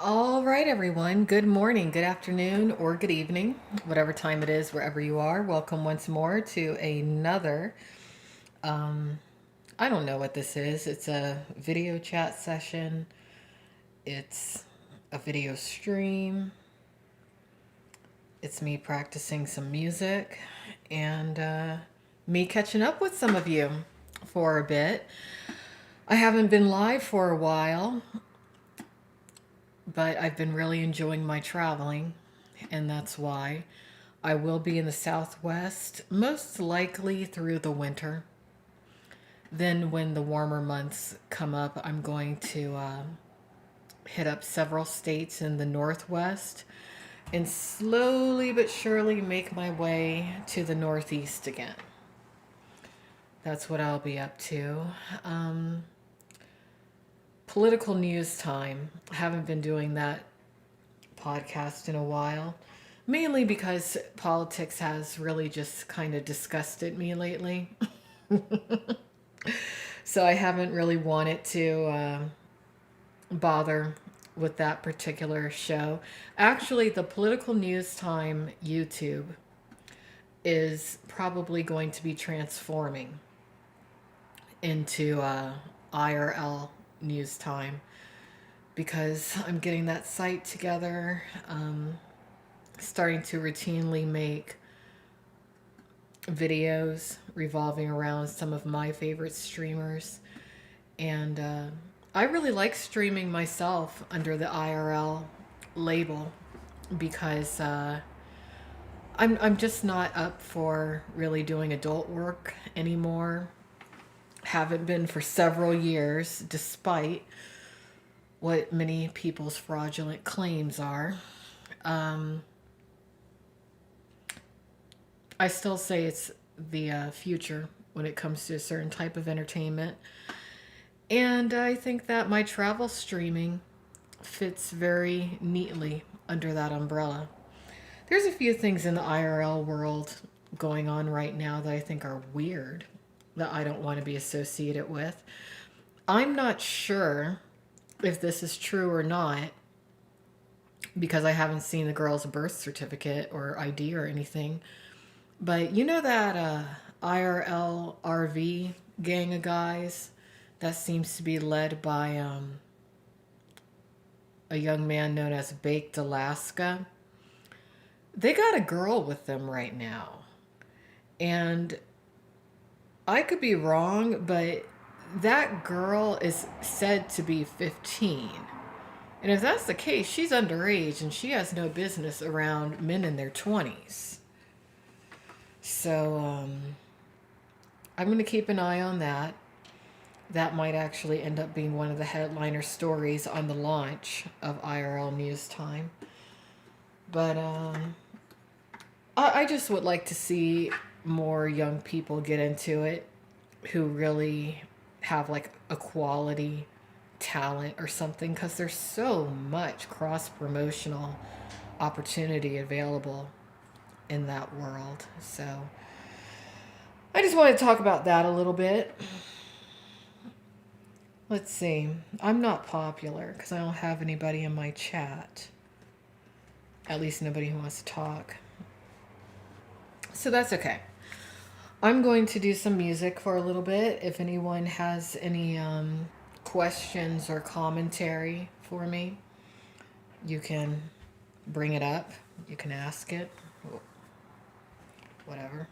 All right, everyone. Good morning, good afternoon, or good evening, whatever time it is, wherever you are. Welcome once more to another. Um, I don't know what this is. It's a video chat session, it's a video stream, it's me practicing some music, and me catching up with some of you for a bit. I haven't been live for a while, but I've been really enjoying my traveling, and that's why. I will be in the Southwest, most likely through the winter. Then, when the warmer months come up, I'm going to hit up several states in the Northwest and slowly but surely make my way to the Northeast again. That's what I'll be up to. Um, Political news time. I haven't been doing that podcast in a while, mainly because politics has really just kind of disgusted me lately. So I haven't really wanted to bother with that particular show. Actually, the Political News Time YouTube is probably going to be transforming into IRL News Time because I'm getting that site together, starting to routinely make videos revolving around some of my favorite streamers. And I really like streaming myself under the IRL label because I'm just not up for really doing adult work anymore. Haven't been for several years, despite what many people's fraudulent claims are. Um, I still say it's the future when it comes to a certain type of entertainment. And I think that my travel streaming fits very neatly under that umbrella. There's a few things in the IRL world going on right now that I think are weird that I don't want to be associated with. I'm not sure if this is true or not because I haven't seen the girl's birth certificate or ID or anything. But you know that IRL RV gang of guys that seems to be led by a young man known as Baked Alaska? They got a girl with them right now. And I could be wrong, but that girl is said to be 15. And if that's the case, she's underage and she has no business around men in their 20s. So I'm going to keep an eye on that. That might actually end up being one of the headliner stories on the launch of IRL News Time. But I just would like to see more young people get into it who really have like a quality talent or something because there's so much cross promotional opportunity available in that world. So I just want to talk about that a little bit. Let's see. I'm not popular because I don't have anybody in my chat. At least nobody who wants to talk. So that's okay. I'm going to do some music for a little bit. If anyone has any questions or commentary for me, you can bring it up. You can ask it. Whatever.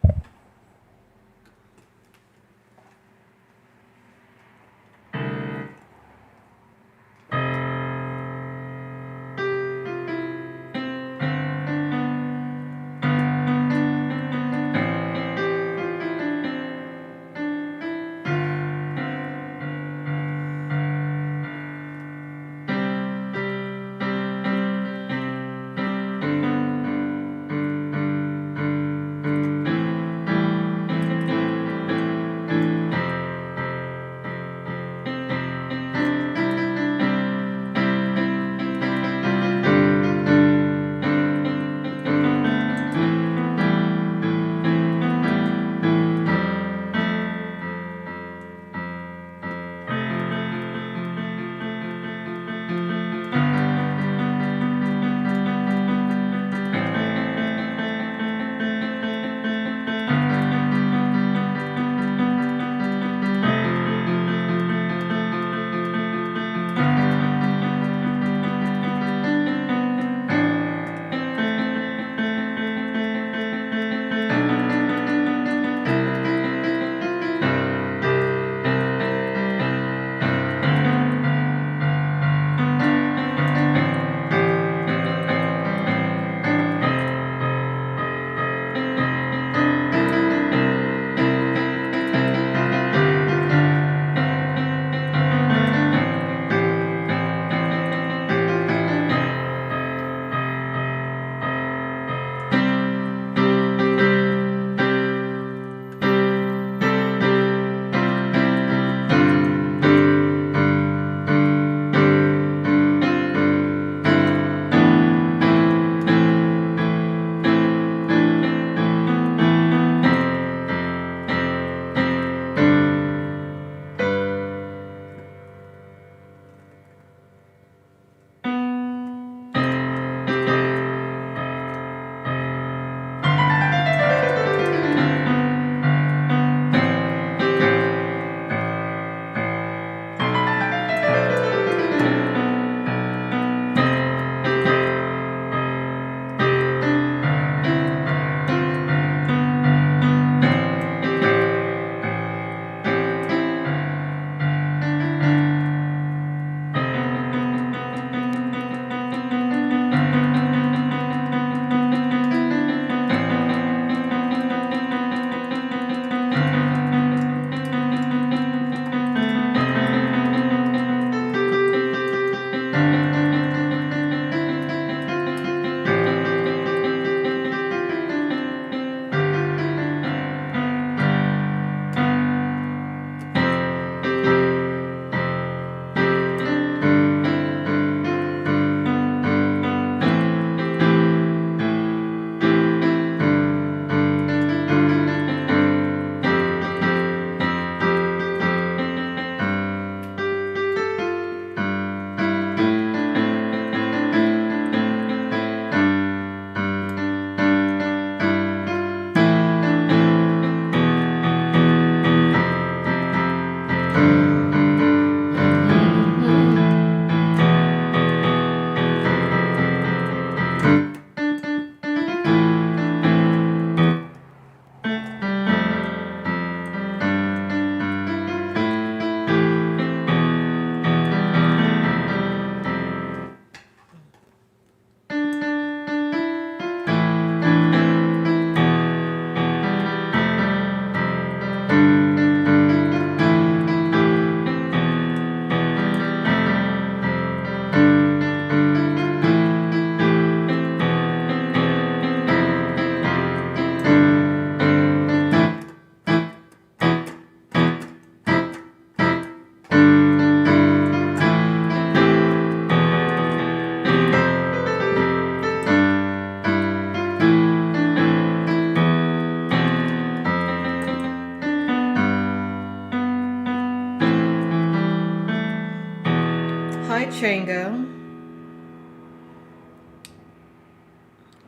Hi, Chango.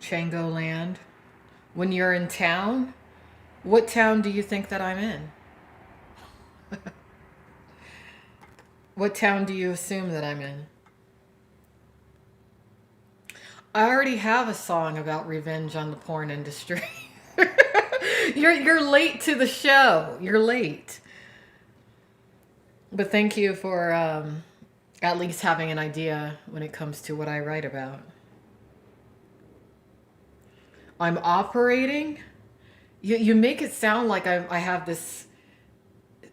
Chango Land. When you're in town, what town do you think that I'm in? What town do you assume that I'm in? I already have a song about revenge on the porn industry. You're late to the show. You're late. But thank you for at least having an idea when it comes to what I write about. I'm operating. You make it sound like I have this.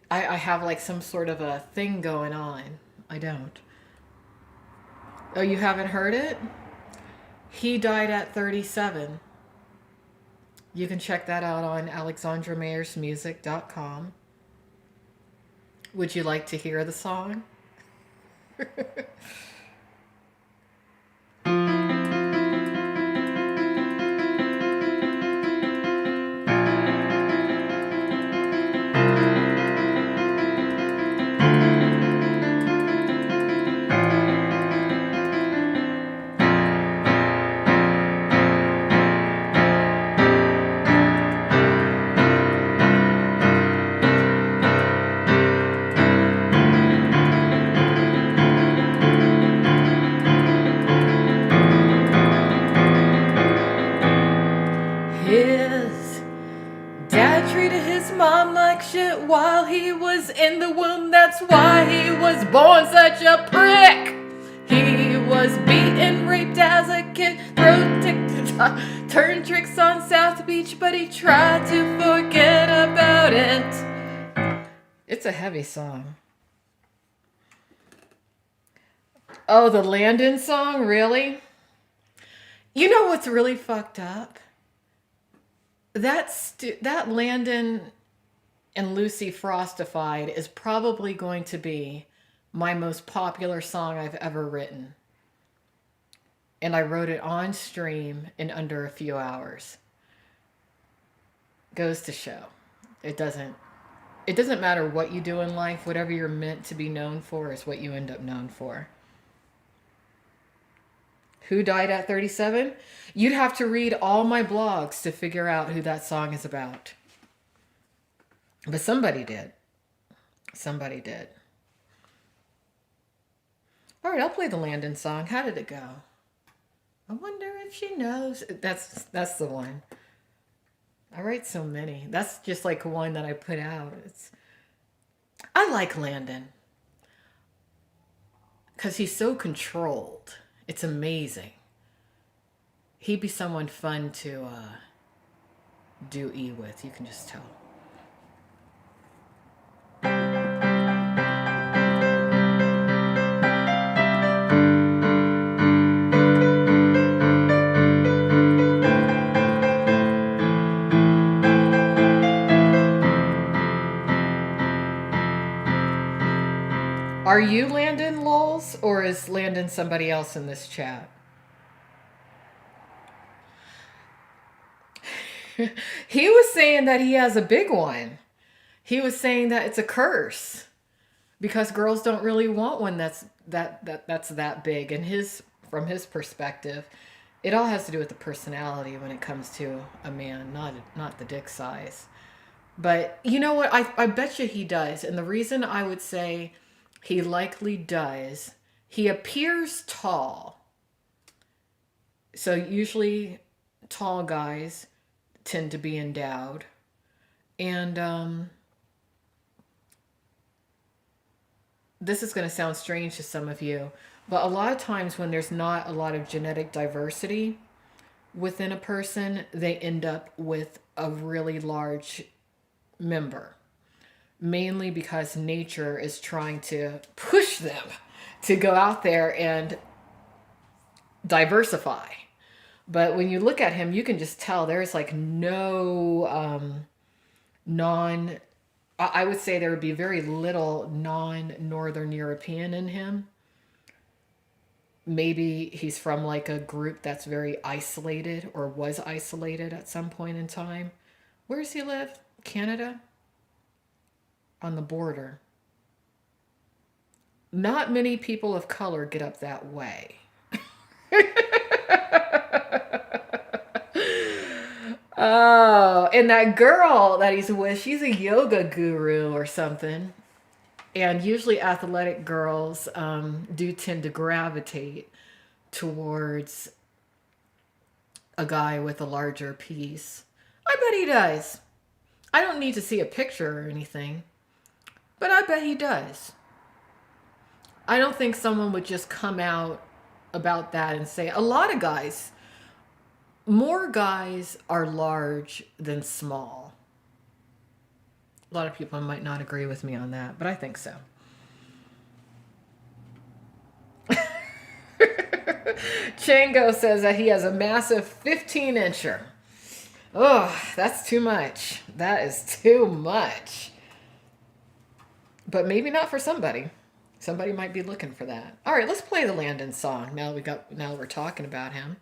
I have like some sort of a thing going on. I don't. Oh, you haven't heard it? He died at 37. You can check that out on alexandramayersmusic.com. Would you like to hear the song? His dad treated his mom like shit while he was in the womb. That's why he was born such a prick. He was beaten, raped as a kid, turned tricks on South Beach, but he tried to forget about it. It's a heavy song. Oh, the Landon song? Really? You know what's really fucked up? That Landon and Lucy Frostified is probably going to be my most popular song I've ever written. And I wrote it on stream in under a few hours. Goes to show. It doesn't matter what you do in life, whatever you're meant to be known for is what you end up known for. Who died at 37? You'd have to read all my blogs to figure out who that song is about. But somebody did. Somebody did. All right, I'll play the Landon song. How did it go? I wonder if she knows. That's the one. I write so many. That's just like one that I put out. I like Landon because he's so controlled. It's amazing. He'd be someone fun to do with. You can just tell. Are you Landon Lulz, or is Landon somebody else in this chat? He was saying that he has a big one. He was saying that it's a curse because girls don't really want one that's that big. And from his perspective, it all has to do with the personality when it comes to a man, not the dick size. But you know what? I bet you he does. And the reason I would say he likely does, he appears tall. So usually tall guys tend to be endowed. And this is going to sound strange to some of you, but a lot of times when there's not a lot of genetic diversity within a person, they end up with a really large member. Mainly because nature is trying to push them to go out there and diversify. But when you look at him, you can just tell there's like no I would say there would be very little non-Northern European in him. Maybe he's from like a group that's very isolated or was isolated at some point in time. Where does he live? Canada? On the border. Not many people of color get up that way. Oh, and that girl that he's with, she's a yoga guru or something. And usually athletic girls do tend to gravitate towards a guy with a larger piece. I bet he does. I don't need to see a picture or anything, but I bet he does. I don't think someone would just come out about that and say, a lot of guys, more guys are large than small. A lot of people might not agree with me on that, but I think so. Chango says that he has a massive 15-incher. Oh, that's too much. That is too much. But maybe not for somebody. Somebody might be looking for that. All right, let's play the Landon song. Now we're talking about him.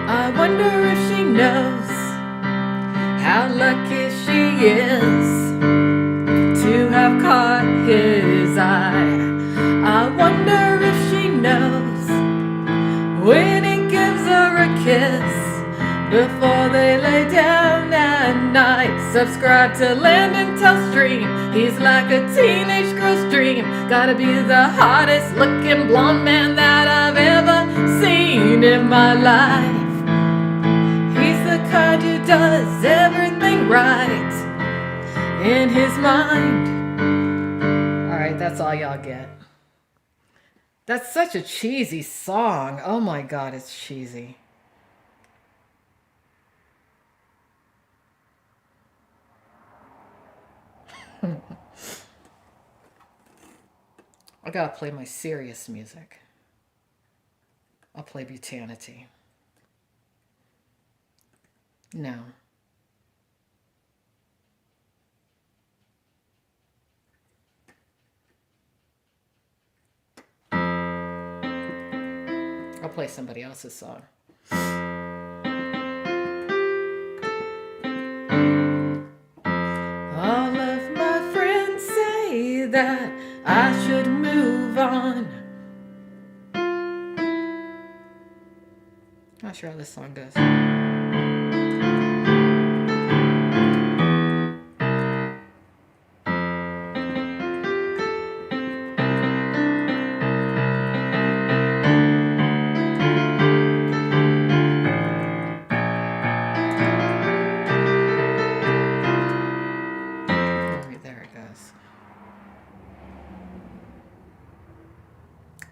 I wonder if she knows how lucky she is to have caught his eye. I wonder if she knows when he gives her a kiss before they lay down at night. Subscribe to Landon Tellstream. He's like a teenage girl's dream. Gotta be the hottest looking blonde man that I've ever seen in my life. He's the kind who does everything right in his mind. All right, that's all y'all get. That's such a cheesy song. Oh my God, it's cheesy. I gotta play my serious music. I'll play Butanity. No. I'll play somebody else's song. All of my friends say that I should move on. Not sure how this song goes.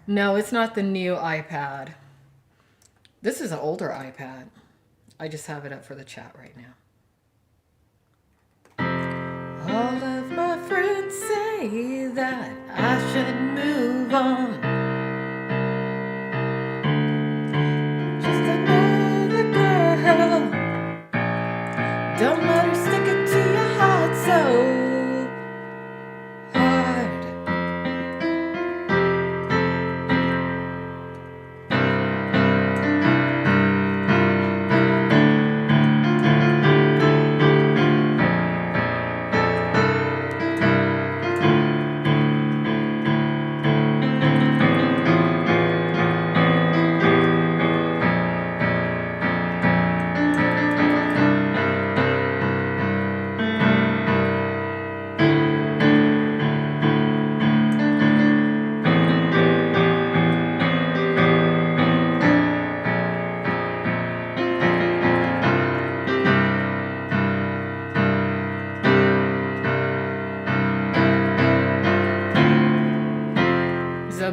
No, it's not the new iPad. This is an older iPad. I just have it up for the chat right now. All of my friends say that I should move on. Just another girl. Don't let her stick it to your heart so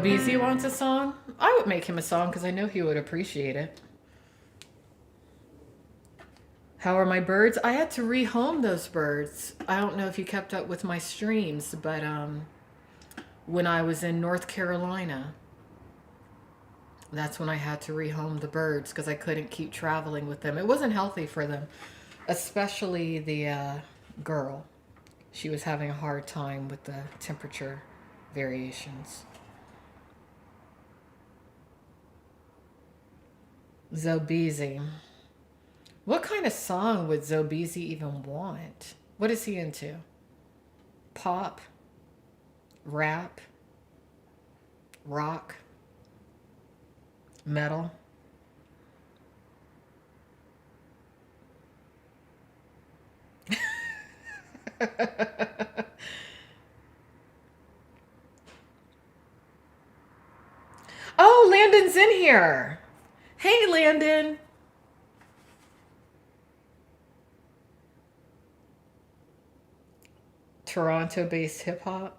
BZ wants a song. I would make him a song because I know he would appreciate it. How are my birds? I had to rehome those birds. I don't know if you kept up with my streams, but when I was in North Carolina, that's when I had to rehome the birds because I couldn't keep traveling with them. It wasn't healthy for them, especially the girl. She was having a hard time with the temperature variations. Zobeezy. What kind of song would Zobeezy even want? What is he into? Pop? Rap? Rock? Metal? Oh, Landon's in here. Hey, Landon. Toronto based hip hop.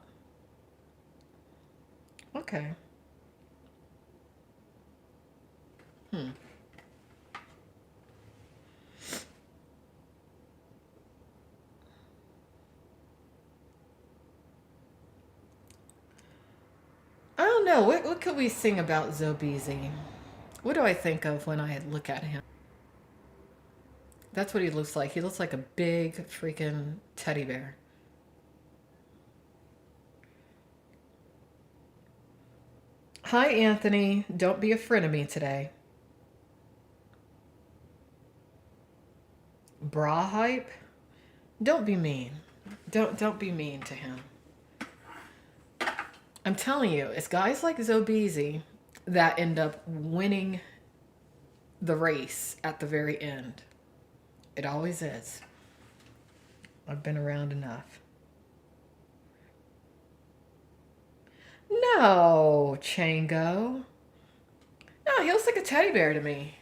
Okay. Hmm. I don't know. What could we sing about Zobeezy? What do I think of when I look at him? That's what he looks like. He looks like a big freaking teddy bear. Hi, Anthony. Don't be a friend of me today. Bra hype? Don't be mean. Don't be mean to him. I'm telling you, it's guys like Zobeezy that end up winning the race at the very end. It always is. I've been around enough. No, Chango. No, he looks like a teddy bear to me.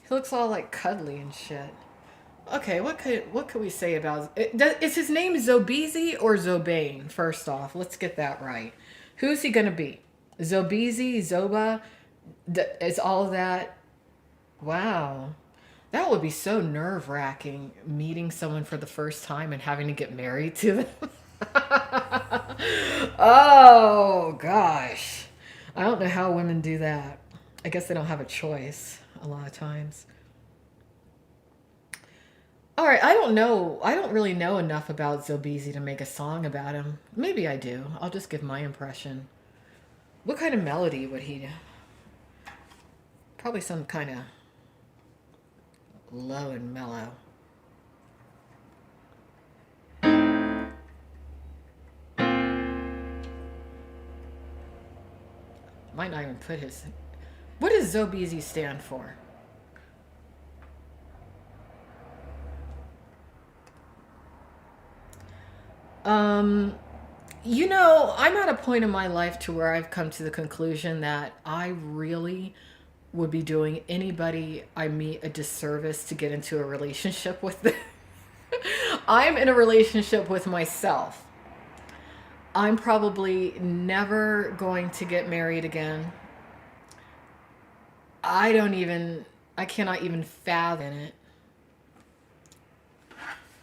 He looks all like cuddly and shit. Okay, what could we say about is his name Zobeezy or Zobane? First off, let's get that right. Who's he gonna be? Zobeezy, Zoba? Is all of that? Wow, that would be so nerve wracking meeting someone for the first time and having to get married to them. Oh gosh, I don't know how women do that. I guess they don't have a choice a lot of times. All right, I don't know. I don't really know enough about Zobeezy to make a song about him. Maybe I do. I'll just give my impression. What kind of melody would he do? Probably some kind of low and mellow. Might not even put his. What does Zobeezy stand for? Um, I'm at a point in my life to where I've come to the conclusion that I really would be doing anybody I meet a disservice to get into a relationship with them. I'm in a relationship with myself. I'm probably never going to get married again. I cannot even fathom it.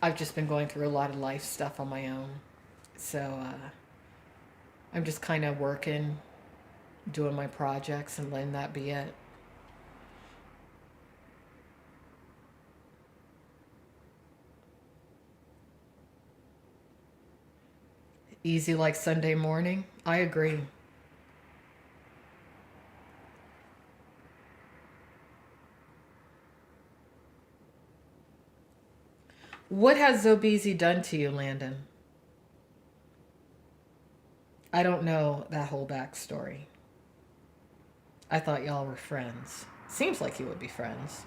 I've just been going through a lot of life stuff on my own. So I'm just kind of working, doing my projects, and letting that be it. Easy like Sunday morning. I agree. What has Zobeezy done to you, Landon? I don't know that whole backstory. I thought y'all were friends. Seems like you would be friends.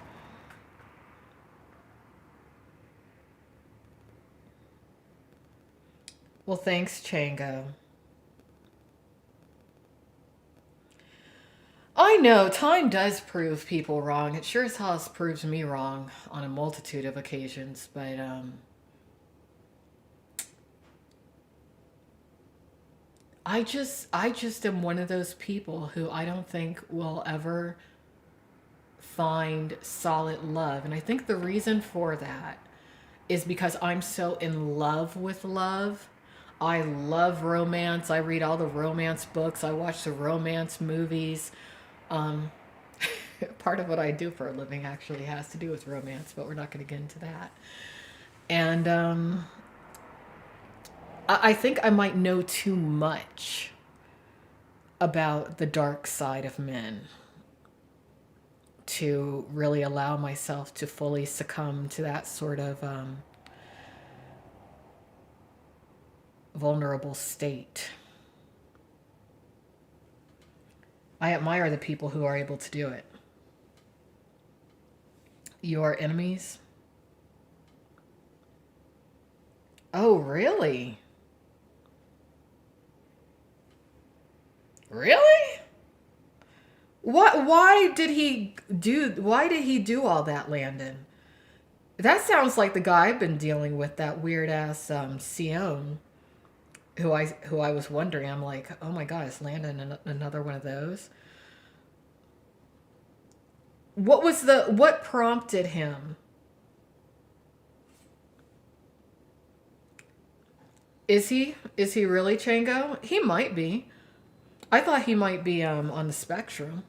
Well, thanks, Chango. I know time does prove people wrong. It sure as hell proves me wrong on a multitude of occasions. But I just am one of those people who I don't think will ever find solid love, and I think the reason for that is because I'm so in love with love. I love romance. I read all the romance books. I watch the romance movies. Um, Part of what I do for a living actually has to do with romance, but we're not going to get into that. And I think I might know too much about the dark side of men to really allow myself to fully succumb to that sort of vulnerable state. I admire the people who are able to do it. Your enemies? Oh, really? Really? What? Why did he do all that, Landon? That sounds like the guy I've been dealing with, that weird ass Sion, who I was wondering. I'm like, oh my god, is Landon another one of those? What prompted him? Is he really Chango? He might be. I thought he might be on the spectrum.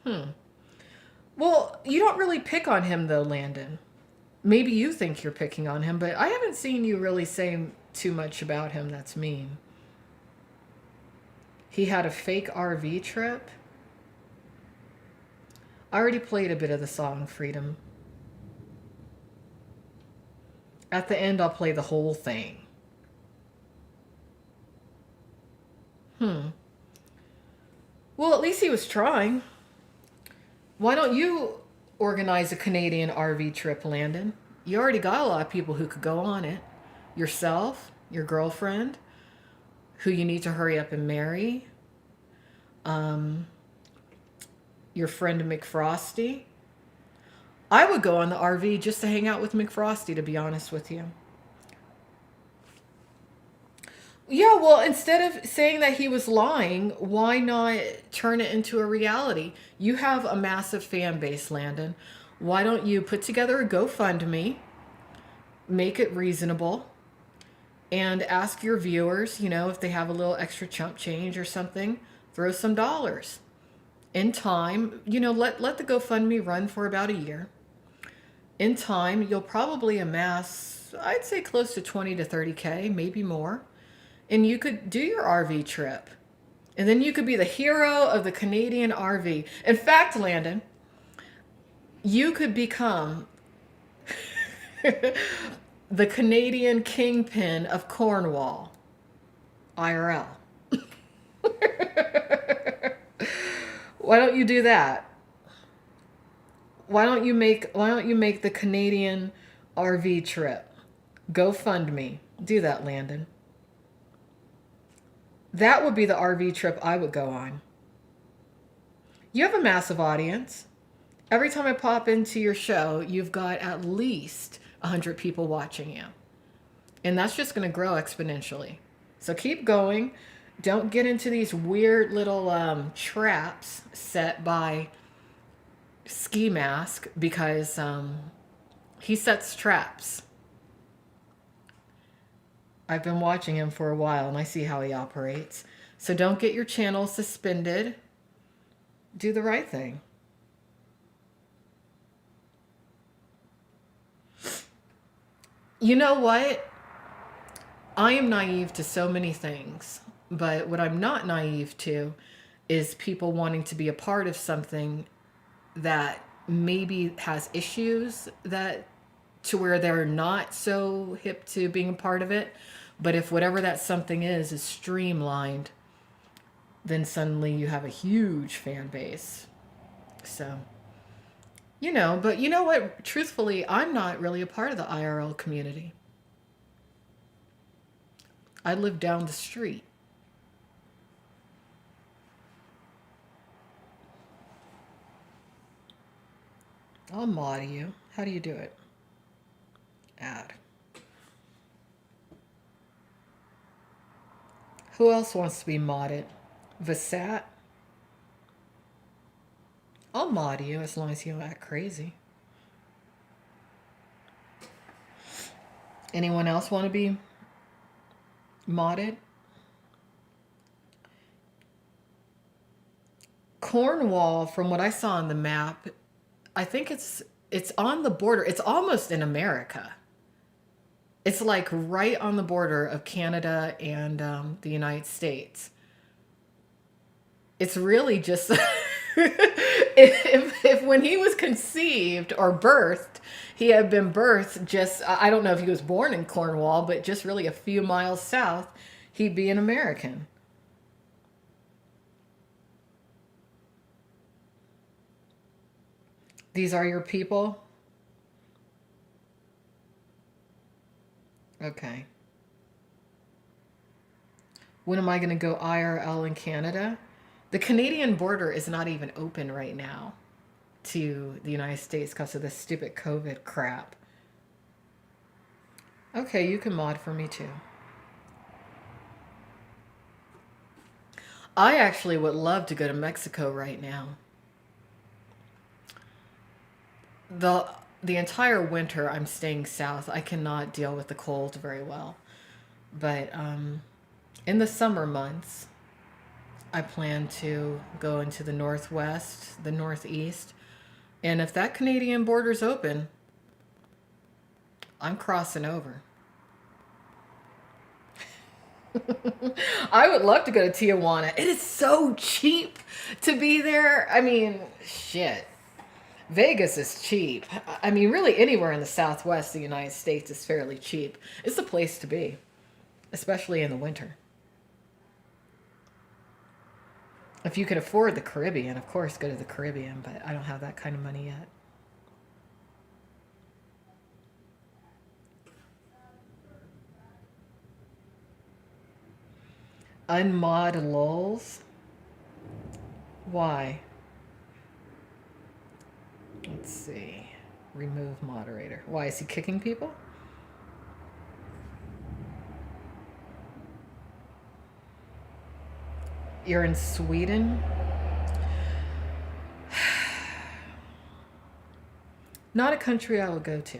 Hmm. Well, you don't really pick on him though, Landon. Maybe you think you're picking on him, but I haven't seen you really say too much about him that's mean. He had a fake RV trip. I already played a bit of the song Freedom. At the end, I'll play the whole thing. Hmm. Well, at least he was trying. Why don't you organize a Canadian RV trip, Landon? You already got a lot of people who could go on it. Yourself, your girlfriend, who you need to hurry up and marry, um, your friend McFrosty. I would go on the RV just to hang out with McFrosty, to be honest with you. Yeah, well, instead of saying that he was lying, why not turn it into a reality? You have a massive fan base, Landon. Why don't you put together a GoFundMe, make it reasonable, and ask your viewers, if they have a little extra chump change or something, throw some dollars. In time, let the GoFundMe run for about a year. In time, you'll probably amass, I'd say, close to 20 to 30K, maybe more. And you could do your RV trip. And then you could be the hero of the Canadian RV. In fact, Landon, you could become the Canadian kingpin of Cornwall, IRL. Why don't you do that? Why don't you make the Canadian RV trip? GoFundMe. Do that, Landon. That would be the RV trip I would go on. You have a massive audience. Every time I pop into your show, you've got at least 100 people watching you. And that's just going to grow exponentially. So keep going. Don't get into these weird little traps set by Ski Mask, because he sets traps. I've been watching him for a while and I see how he operates. So don't get your channel suspended. Do the right thing. You know what? I am naive to so many things, but what I'm not naive to is people wanting to be a part of something that maybe has issues, that to where they're not so hip to being a part of it. But if whatever that something is streamlined, then suddenly you have a huge fan base. So, but you know what? Truthfully, I'm not really a part of the IRL community. I live down the street. I'll mod you. How do you do it? Add. Who else wants to be modded? Vasat? I'll mod you as long as you don't act crazy. Anyone else want to be modded? Cornwall, from what I saw on the map, I think it's it's on the border. It's almost in America. It's like right on the border of Canada and the United States. It's really just if when he was conceived or birthed, he had been birthed just, I don't know if he was born in Cornwall, but just really a few miles south, he'd be an American. These are your people? Okay. When am I going to go IRL in Canada? The Canadian border is not even open right now to the United States because of this stupid COVID crap. Okay, you can mod for me too. I actually would love to go to Mexico right now. The the entire winter I'm staying south. I cannot deal with the cold very well. But in the summer months, I plan to go into the northwest, the northeast, and if that Canadian border's open, I'm crossing over. I would love to go to Tijuana. It is so cheap to be there. I mean, shit. Vegas is cheap. I mean, really anywhere in the southwest of the United States is fairly cheap. It's the place to be, especially in the winter. If you can afford the Caribbean, of course, go to the Caribbean, but I don't have that kind of money yet. Unmod lulls? Why? Let's see. Remove moderator. Why is he kicking people? You're in Sweden? Not a country I would go to.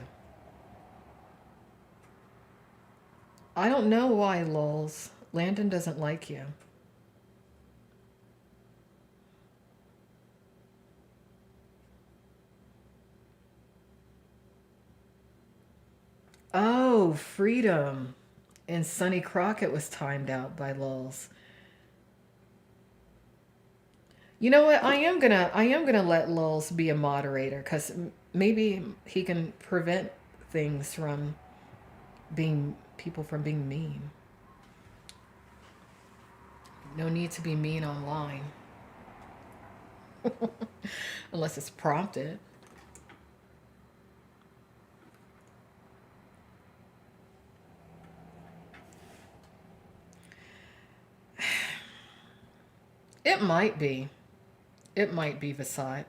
I don't know why, lulz. Landon doesn't like you. Oh, freedom. And Sonny Crockett was timed out by lulz. You know what? I am gonna let lulz be a moderator because maybe he can prevent things from being people from being mean. No need to be mean online. Unless it's prompted. It might be. It might be Vasat.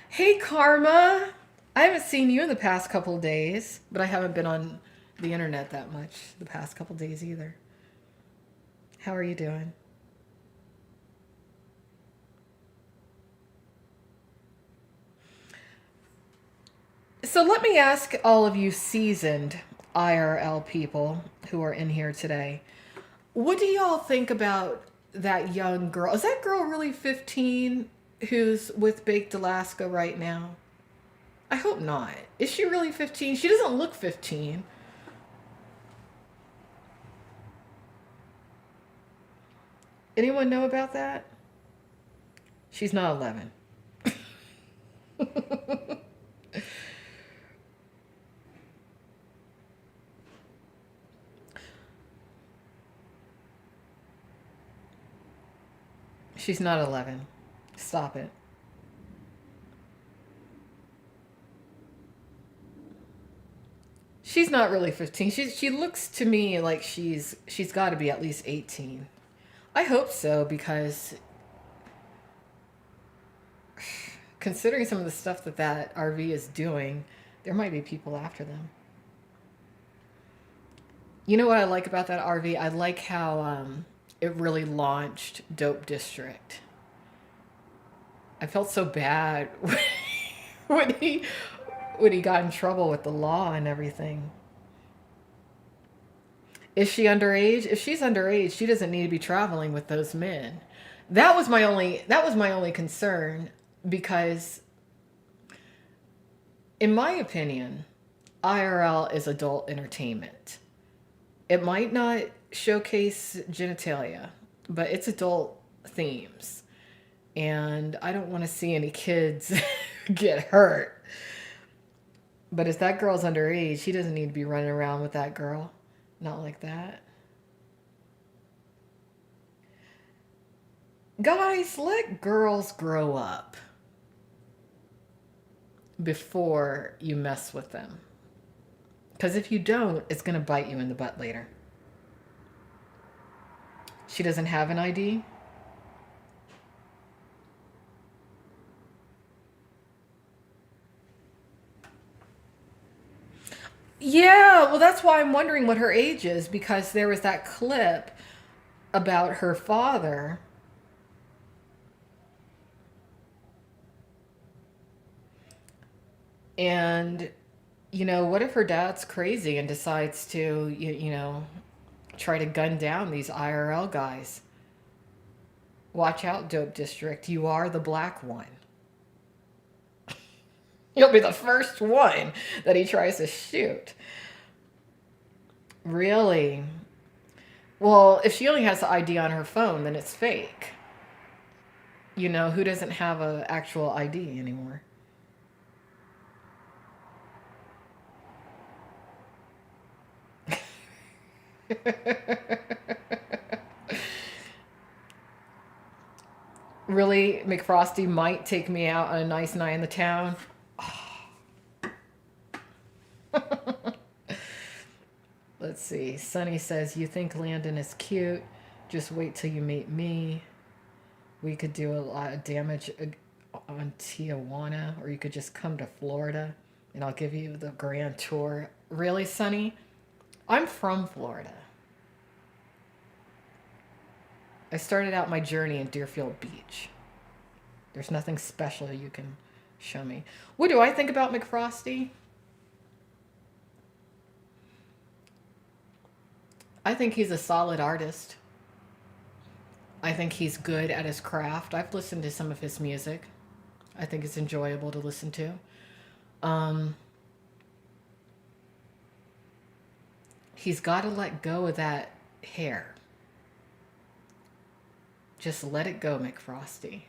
Hey, Karma. I haven't seen you in the past couple of days, but I haven't been on the internet that much the past couple of days either. How are you doing? So let me ask all of you seasoned IRL people who are in here today. What do y'all think about that young girl? Is that girl really 15 who's with Baked Alaska right now? I hope not. Is she really 15? She doesn't look 15. Anyone know about that? She's not 11. She's not 11. Stop it. She's not really 15. She looks to me like she's got to be at least 18. I hope so because considering some of the stuff that RV is doing, there might be people after them. You know what I like about that RV? I like how it really launched Dope District. I felt so bad when he got in trouble with the law and everything. Is she underage? If she's underage, she doesn't need to be traveling with those men. That was my only concern because in my opinion, IRL is adult entertainment. It might not showcase genitalia, but it's adult themes. And I don't want to see any kids get hurt. But if that girl's underage, she doesn't need to be running around with that girl. Not like that. Guys, let girls grow up before you mess with them. Because if you don't, it's going to bite you in the butt later. She doesn't have an ID. Yeah, well, that's why I'm wondering what her age is because there was that clip about her father. And, what if her dad's crazy and decides to, try to gun down these IRL guys? Watch out, Dope District. You are the black one. You'll be the first one that he tries to shoot. Really? Well, if she only has the ID on her phone, then it's fake. Who doesn't have an actual ID anymore? Really, McFrosty might take me out on a nice night in the town. Let's see. Sunny says, you think Landon is cute. Just wait till you meet me. We could do a lot of damage on Tijuana, or you could just come to Florida and I'll give you the grand tour. Really, Sunny? I'm from Florida. I started out my journey in Deerfield Beach. There's nothing special you can show me. What do I think about McFrosty? I think he's a solid artist. I think he's good at his craft. I've listened to some of his music. I think it's enjoyable to listen to. He's got to let go of that hair. Just let it go, McFrosty.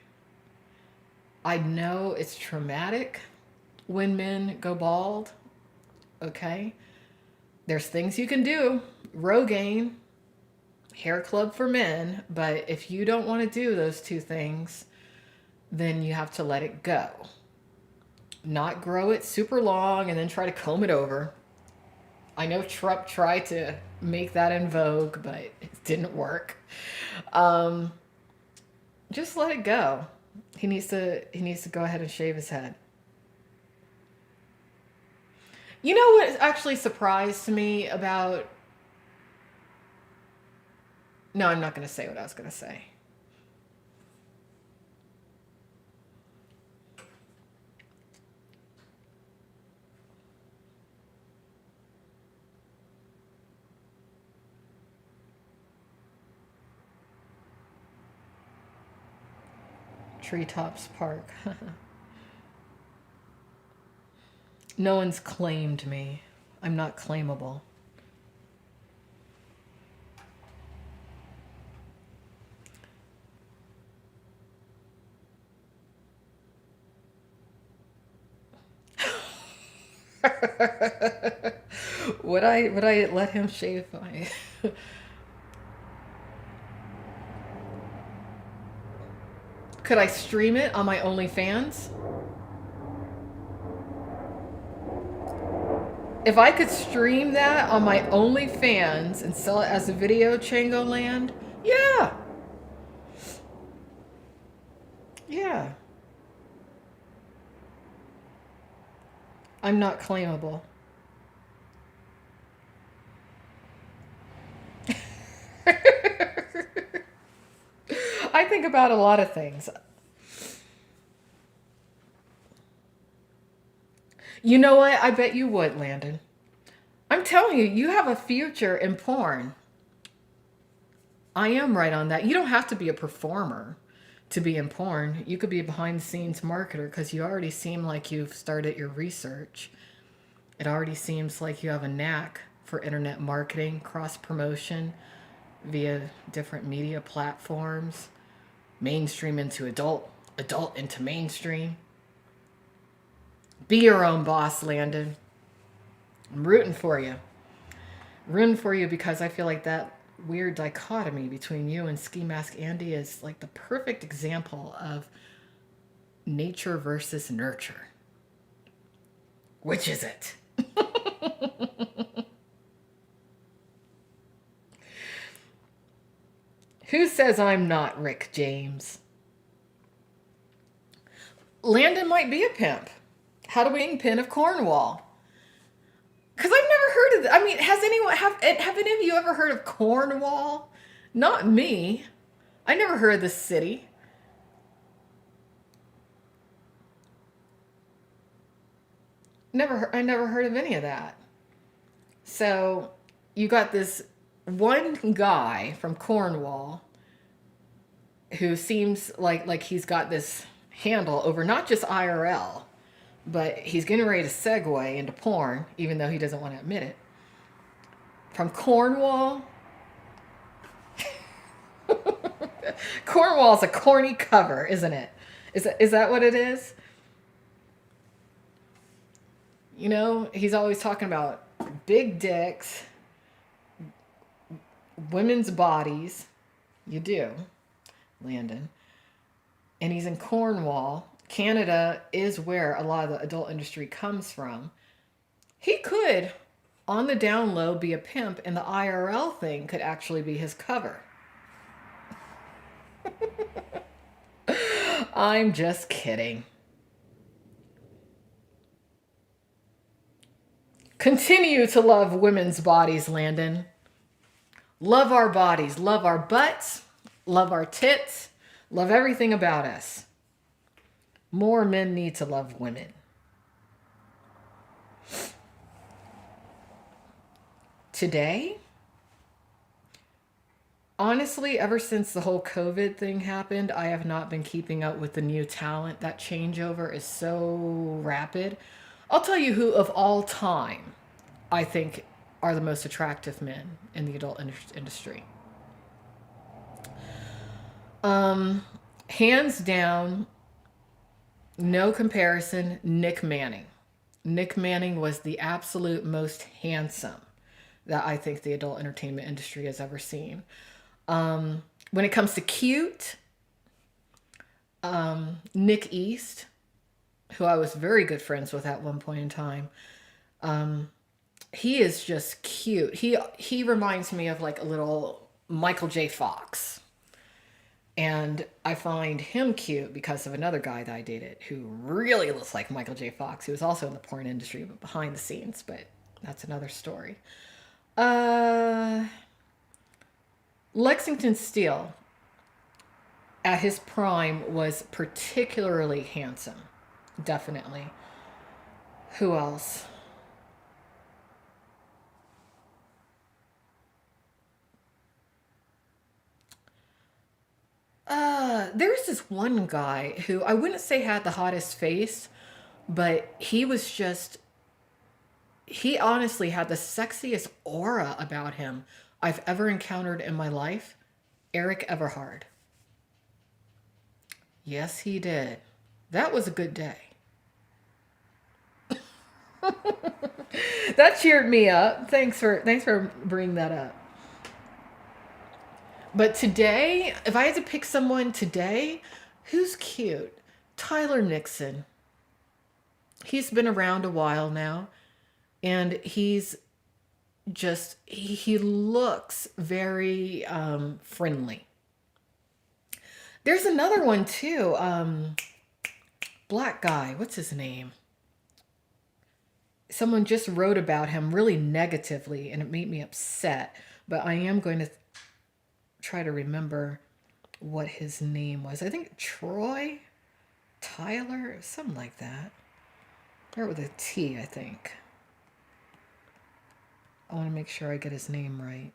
I know it's traumatic when men go bald. Okay? There's things you can do. Rogaine, hair club for men. But if you don't want to do those two things, then you have to let it go. Not grow it super long and then try to comb it over. I know Trump tried to make that in vogue, but it didn't work. Just let it go. He needs to go ahead and shave his head. You know what actually surprised me about... No, I'm not going to say what I was going to say. Treetops Park. No one's claimed me. I'm not claimable. Would I let him shave my... Could I stream it on my OnlyFans? If I could stream that on my OnlyFans and sell it as a video, Chango Land, yeah. Yeah. I'm not claimable. I think about a lot of things. You know what? I bet you would, Landon. I'm telling you, you have a future in porn. I am right on that. You don't have to be a performer to be in porn. You could be a behind the scenes marketer because you already seem like you've started your research. It already seems like you have a knack for internet marketing, cross promotion via different media platforms, mainstream into adult, adult into mainstream. Be your own boss, Landon. I'm rooting for you. Rooting for you because I feel like that weird dichotomy between you and Ski Mask Andy is like the perfect example of nature versus nurture. Which is it? Who says I'm not Rick James? Landon might be a pimp. How do we Kingpin of Cornwall? Because I've never heard of I mean, has anyone have any of you ever heard of Cornwall? Not me. I never heard of this city. I never heard of any of that. So you got this one guy from Cornwall who seems like he's got this handle over not just IRL, but he's getting ready to segue into porn, even though he doesn't want to admit it. From Cornwall. Cornwall's a corny cover, isn't it? Is that what it is? You know, he's always talking about big dicks, women's bodies. You do, Landon. And he's in Cornwall. Canada is where a lot of the adult industry comes from. He could, on the down low, be a pimp, and the IRL thing could actually be his cover. I'm just kidding. Continue to love women's bodies, Landon. Love our bodies. Love our butts. Love our tits. Love everything about us. More men need to love women. Today, honestly, ever since the whole COVID thing happened, I have not been keeping up with the new talent. That changeover is so rapid. I'll tell you who of all time I think are the most attractive men in the adult industry. Hands down, no comparison, Nick Manning. Nick Manning was the absolute most handsome that I think the adult entertainment industry has ever seen. When it comes to cute, Nick East, who I was very good friends with at one point in time, he is just cute. He reminds me of like a little Michael J. Fox. And I find him cute because of another guy that I dated who really looks like Michael J. Fox. He was also in the porn industry, but behind the scenes, but that's another story. Lexington Steele, at his prime, was particularly handsome. Definitely. Who else? There's this one guy who I wouldn't say had the hottest face, but he honestly had the sexiest aura about him I've ever encountered in my life. Eric Everhard. Yes, he did. That was a good day. That cheered me up. Thanks for bringing that up. But today, if I had to pick someone today, who's cute? Tyler Nixon. He's been around a while now, and he looks very friendly. There's another one too. Black guy. What's his name? Someone just wrote about him really negatively, and it made me upset. But I am going to try to remember what his name was. I think Troy Tyler, something like that. Or with a T, I think. I want to make sure I get his name right.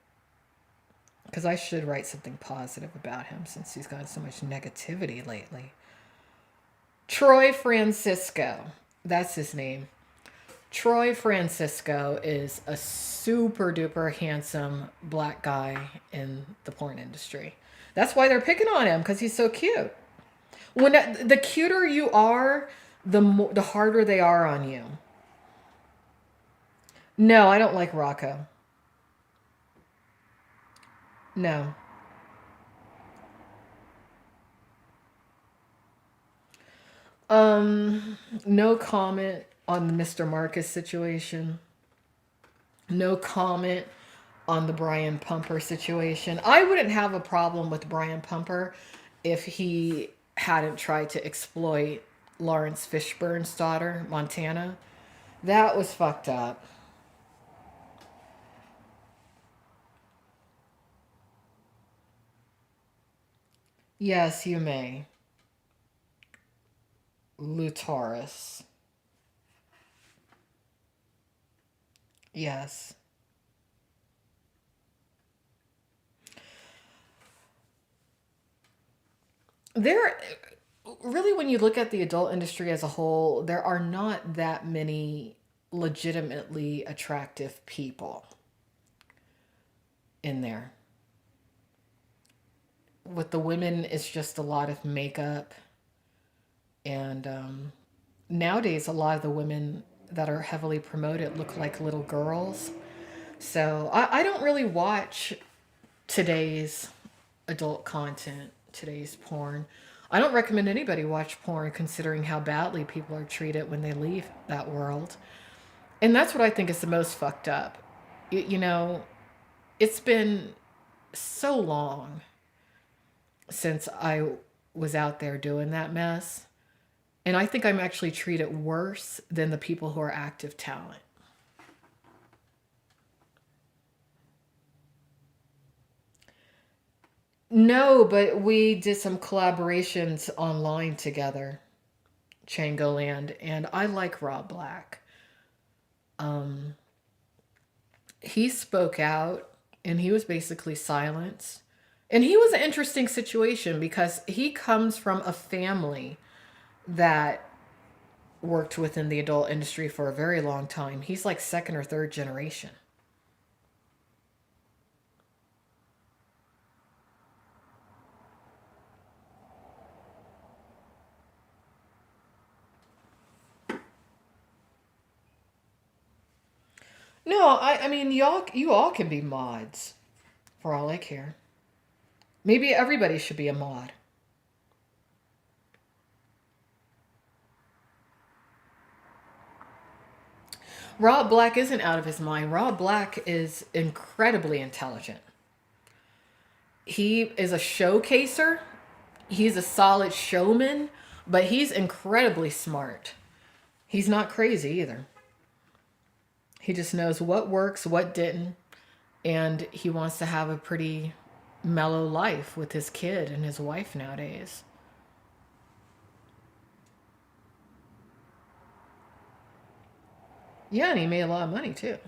Because I should write something positive about him since he's got so much negativity lately. Troy Francisco. That's his name. Troy Francisco is a super duper handsome black guy in the porn industry. That's why they're picking on him because he's so cute. When the cuter you are, the harder they are on you. No, I don't like Rocco. No. No comment on the Mr. Marcus situation. No comment on the Brian Pumper situation. I wouldn't have a problem with Brian Pumper if he hadn't tried to exploit Lawrence Fishburne's daughter, Montana. That was fucked up. Yes, you may. Lutaurus. Yes. There really, when you look at the adult industry as a whole, there are not that many legitimately attractive people in there. With the women, it's just a lot of makeup. And nowadays, a lot of the women that are heavily promoted look like little girls. So I don't really watch today's adult content, today's porn. I don't recommend anybody watch porn considering how badly people are treated when they leave that world. And that's what I think is the most fucked up. You know, it's been so long since I was out there doing that mess. And I think I'm actually treated worse than the people who are active talent. No, but we did some collaborations online together, Changoland, and I like Rob Black. Um, he spoke out and he was basically silenced. And he was an interesting situation because he comes from a family that worked within the adult industry for a very long time. He's like second or third generation. No, I mean you all can be mods for all I care. Maybe everybody should be a mod. Rob Black isn't out of his mind. Rob Black is incredibly intelligent. He is a showcaser. He's a solid showman, but he's incredibly smart. He's not crazy either. He just knows what works, what didn't, and he wants to have a pretty mellow life with his kid and his wife nowadays. Yeah, and he made a lot of money too.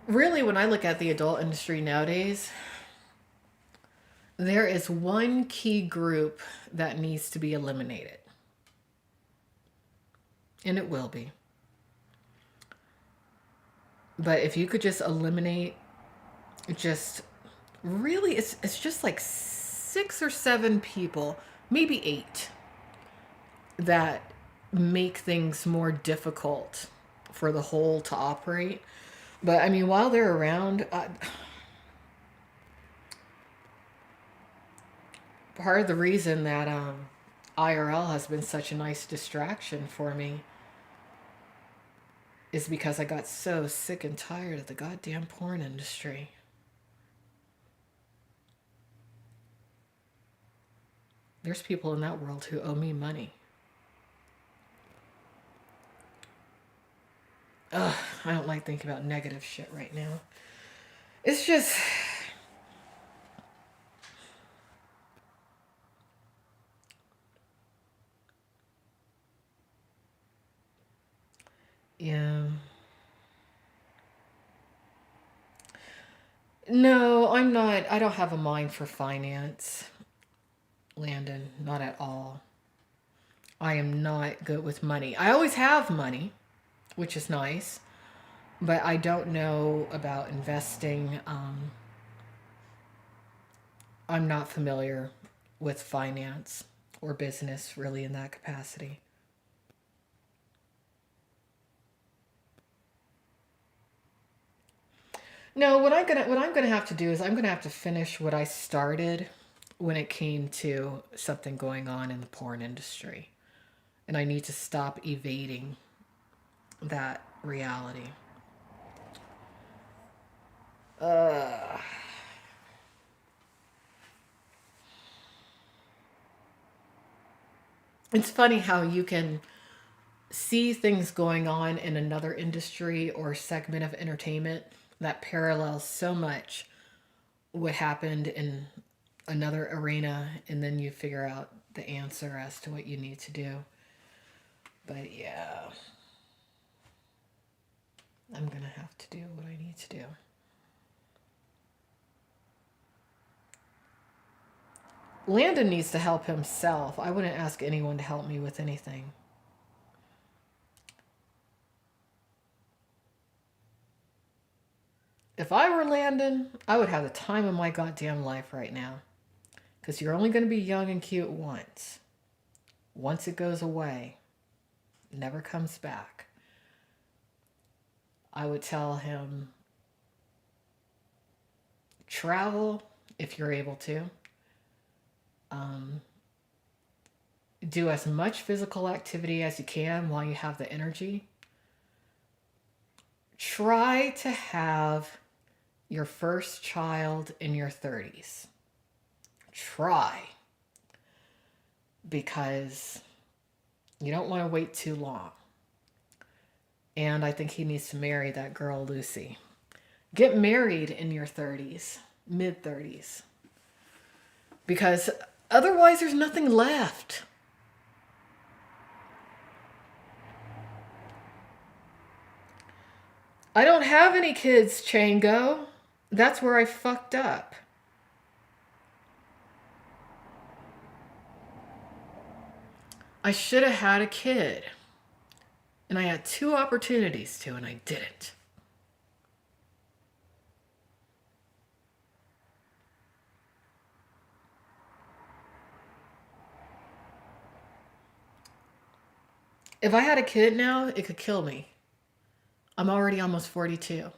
Really, when I look at the adult industry nowadays, there is one key group that needs to be eliminated, and it will be. But if you could just eliminate just really it's just like 6 or 7 people, maybe 8 that make things more difficult for the whole to operate. But I mean, while they're around, part of the reason that IRL has been such a nice distraction for me is because I got so sick and tired of the goddamn porn industry. There's people in that world who owe me money. Ugh, I don't like thinking about negative shit right now. It's just, yeah. No, I'm not. I don't have a mind for finance, Landon. Not at all. I am not good with money. I always have money, which is nice, but I don't know about investing. I'm not familiar with finance or business really in that capacity. No, what I'm gonna have to do is I'm gonna have to finish what I started when it came to something going on in the porn industry. And I need to stop evading that reality. Uh, it's funny how you can see things going on in another industry or segment of entertainment that parallels so much what happened in another arena, and then you figure out the answer as to what you need to do. But yeah, I'm gonna have to do what I need to do. Landon needs to help himself. I wouldn't ask anyone to help me with anything. If I were Landon, I would have the time of my goddamn life right now. Because you're only going to be young and cute once. Once it goes away, it never comes back. I would tell him travel if you're able to. Um, do as much physical activity as you can while you have the energy. Try to have your first child in your 30s. Try. Because you don't want to wait too long. And I think he needs to marry that girl, Lucy. Get married in your 30s, mid 30s. Because otherwise, there's nothing left. I don't have any kids, Chango. That's where I fucked up. I should have had a kid. And I had two opportunities to, and I didn't. If I had a kid now, it could kill me. I'm already almost 42.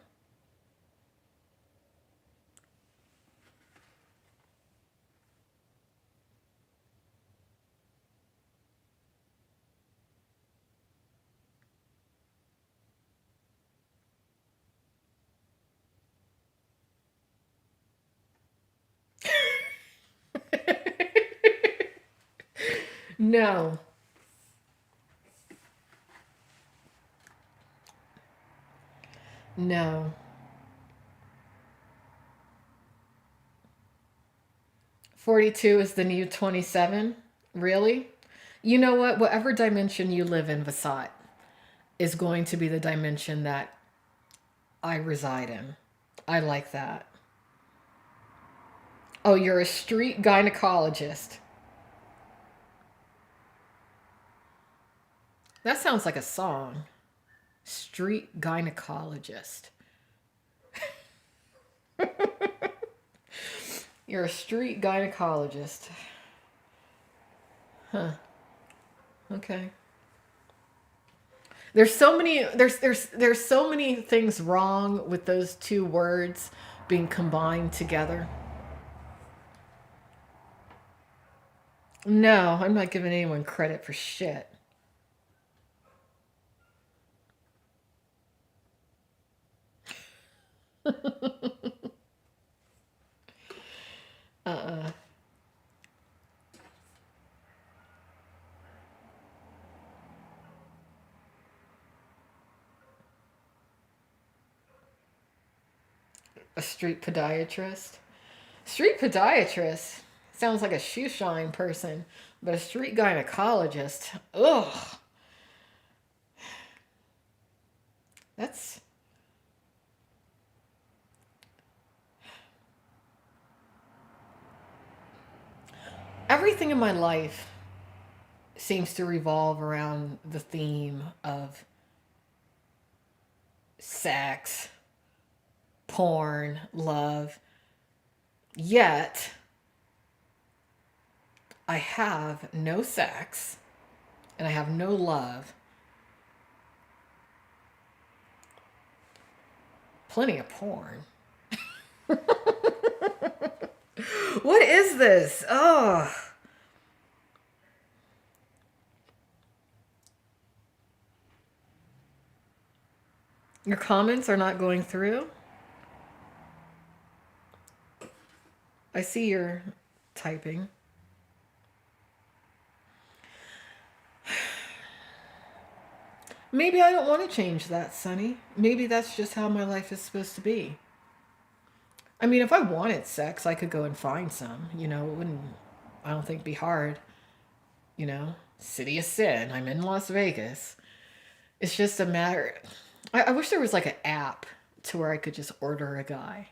No. No. 42 is the new 27? Really? You know what? Whatever dimension you live in, Vasat, is going to be the dimension that I reside in. I like that. Oh, you're a street gynecologist. That sounds like a song. Street gynecologist. You're a street gynecologist. Huh. Okay. There's so many things wrong with those two words being combined together. No, I'm not giving anyone credit for shit. Uh-uh. A street podiatrist. Street podiatrist sounds like a shoe shine person, but a street gynecologist. Ugh. That's everything in my life seems to revolve around the theme of sex, porn, love. Yet, I have no sex and I have no love. Plenty of porn. What is this? Oh. Your comments are not going through? I see you're typing. Maybe I don't want to change that, Sonny. Maybe that's just how my life is supposed to be. I mean, if I wanted sex, I could go and find some. It wouldn't, I don't think, be hard. City of Sin. I'm in Las Vegas. It's just a matter. I wish there was like an app to where I could just order a guy.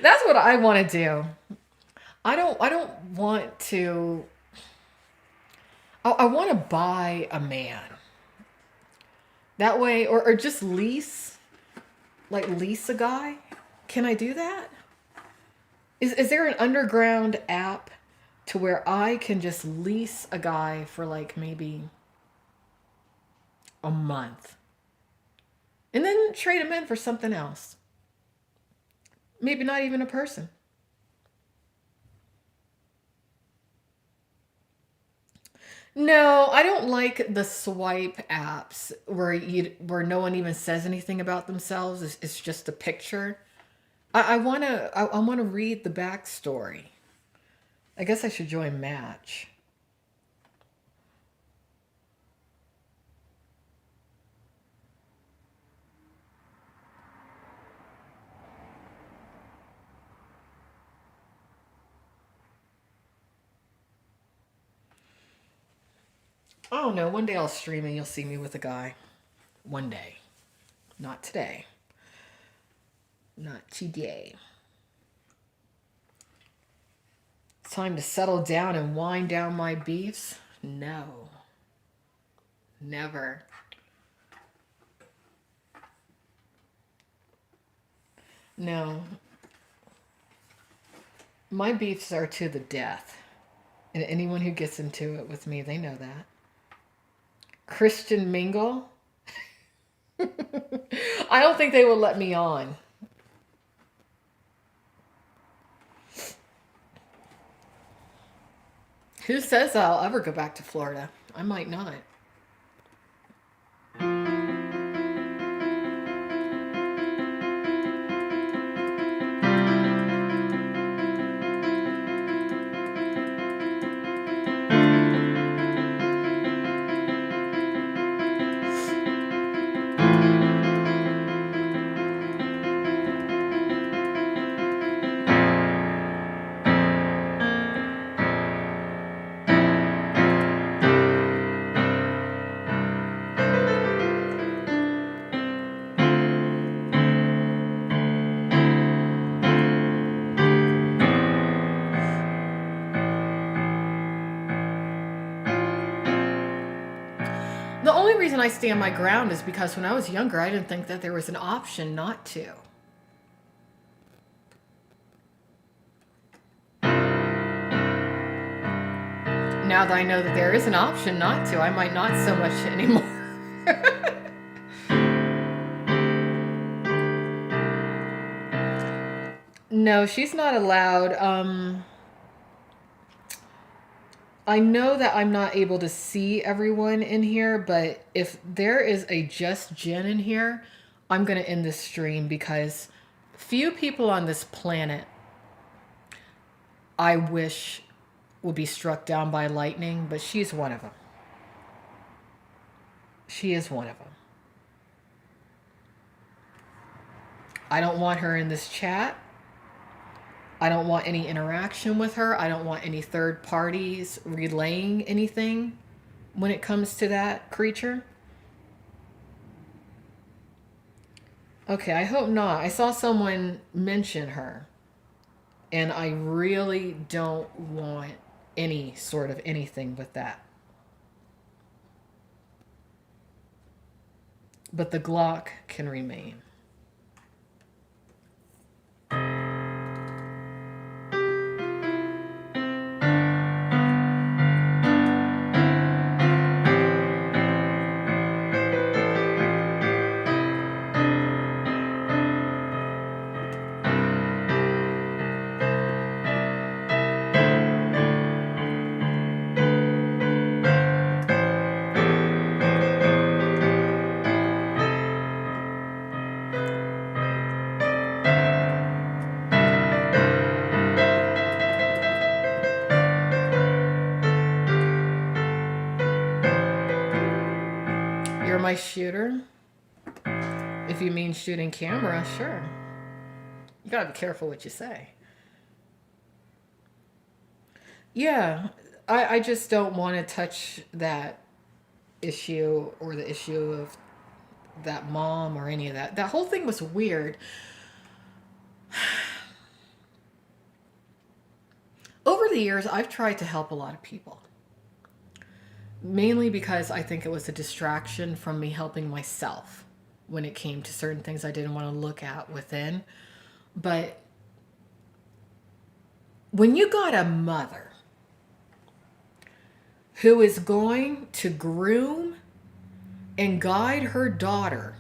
That's what I want to do. I don't want to. I want to buy a man. That way, or just lease a guy. Can I do that? Is there an underground app to where I can just lease a guy for like maybe a month and then trade him in for something else? Maybe not even a person. No, I don't like the swipe apps where no one even says anything about themselves. It's just a picture. I wanna read the backstory. I guess I should join Match. I don't know. One day I'll stream and you'll see me with a guy. One day. Not today. Not today. It's time to settle down and wind down my beefs? No. Never. No. My beefs are to the death. And anyone who gets into it with me, they know that. Christian mingle? I don't think they will let me on. Who says I'll ever go back to Florida? I might not. The only reason I stand my ground is because when I was younger, I didn't think that there was an option not to. Now that I know that there is an option not to, I might not so much anymore. No, she's not allowed. I know that I'm not able to see everyone in here, but if there is a Just Jen in here, I'm going to end this stream because few people on this planet I wish would be struck down by lightning, but she's one of them. She is one of them. I don't want her in this chat. I don't want any interaction with her. I don't want any third parties relaying anything when it comes to that creature. Okay, I hope not. I saw someone mention her, and I really don't want any sort of anything with that. But the Glock can remain. You're my shooter? If you mean shooting camera, sure. You gotta be careful what you say. Yeah, I just don't want to touch that issue or the issue of that mom or any of that. That whole thing was weird. Over the years, I've tried to help a lot of people. Mainly because I think it was a distraction from me helping myself when it came to certain things I didn't want to look at within. But when you got a mother who is going to groom and guide her daughter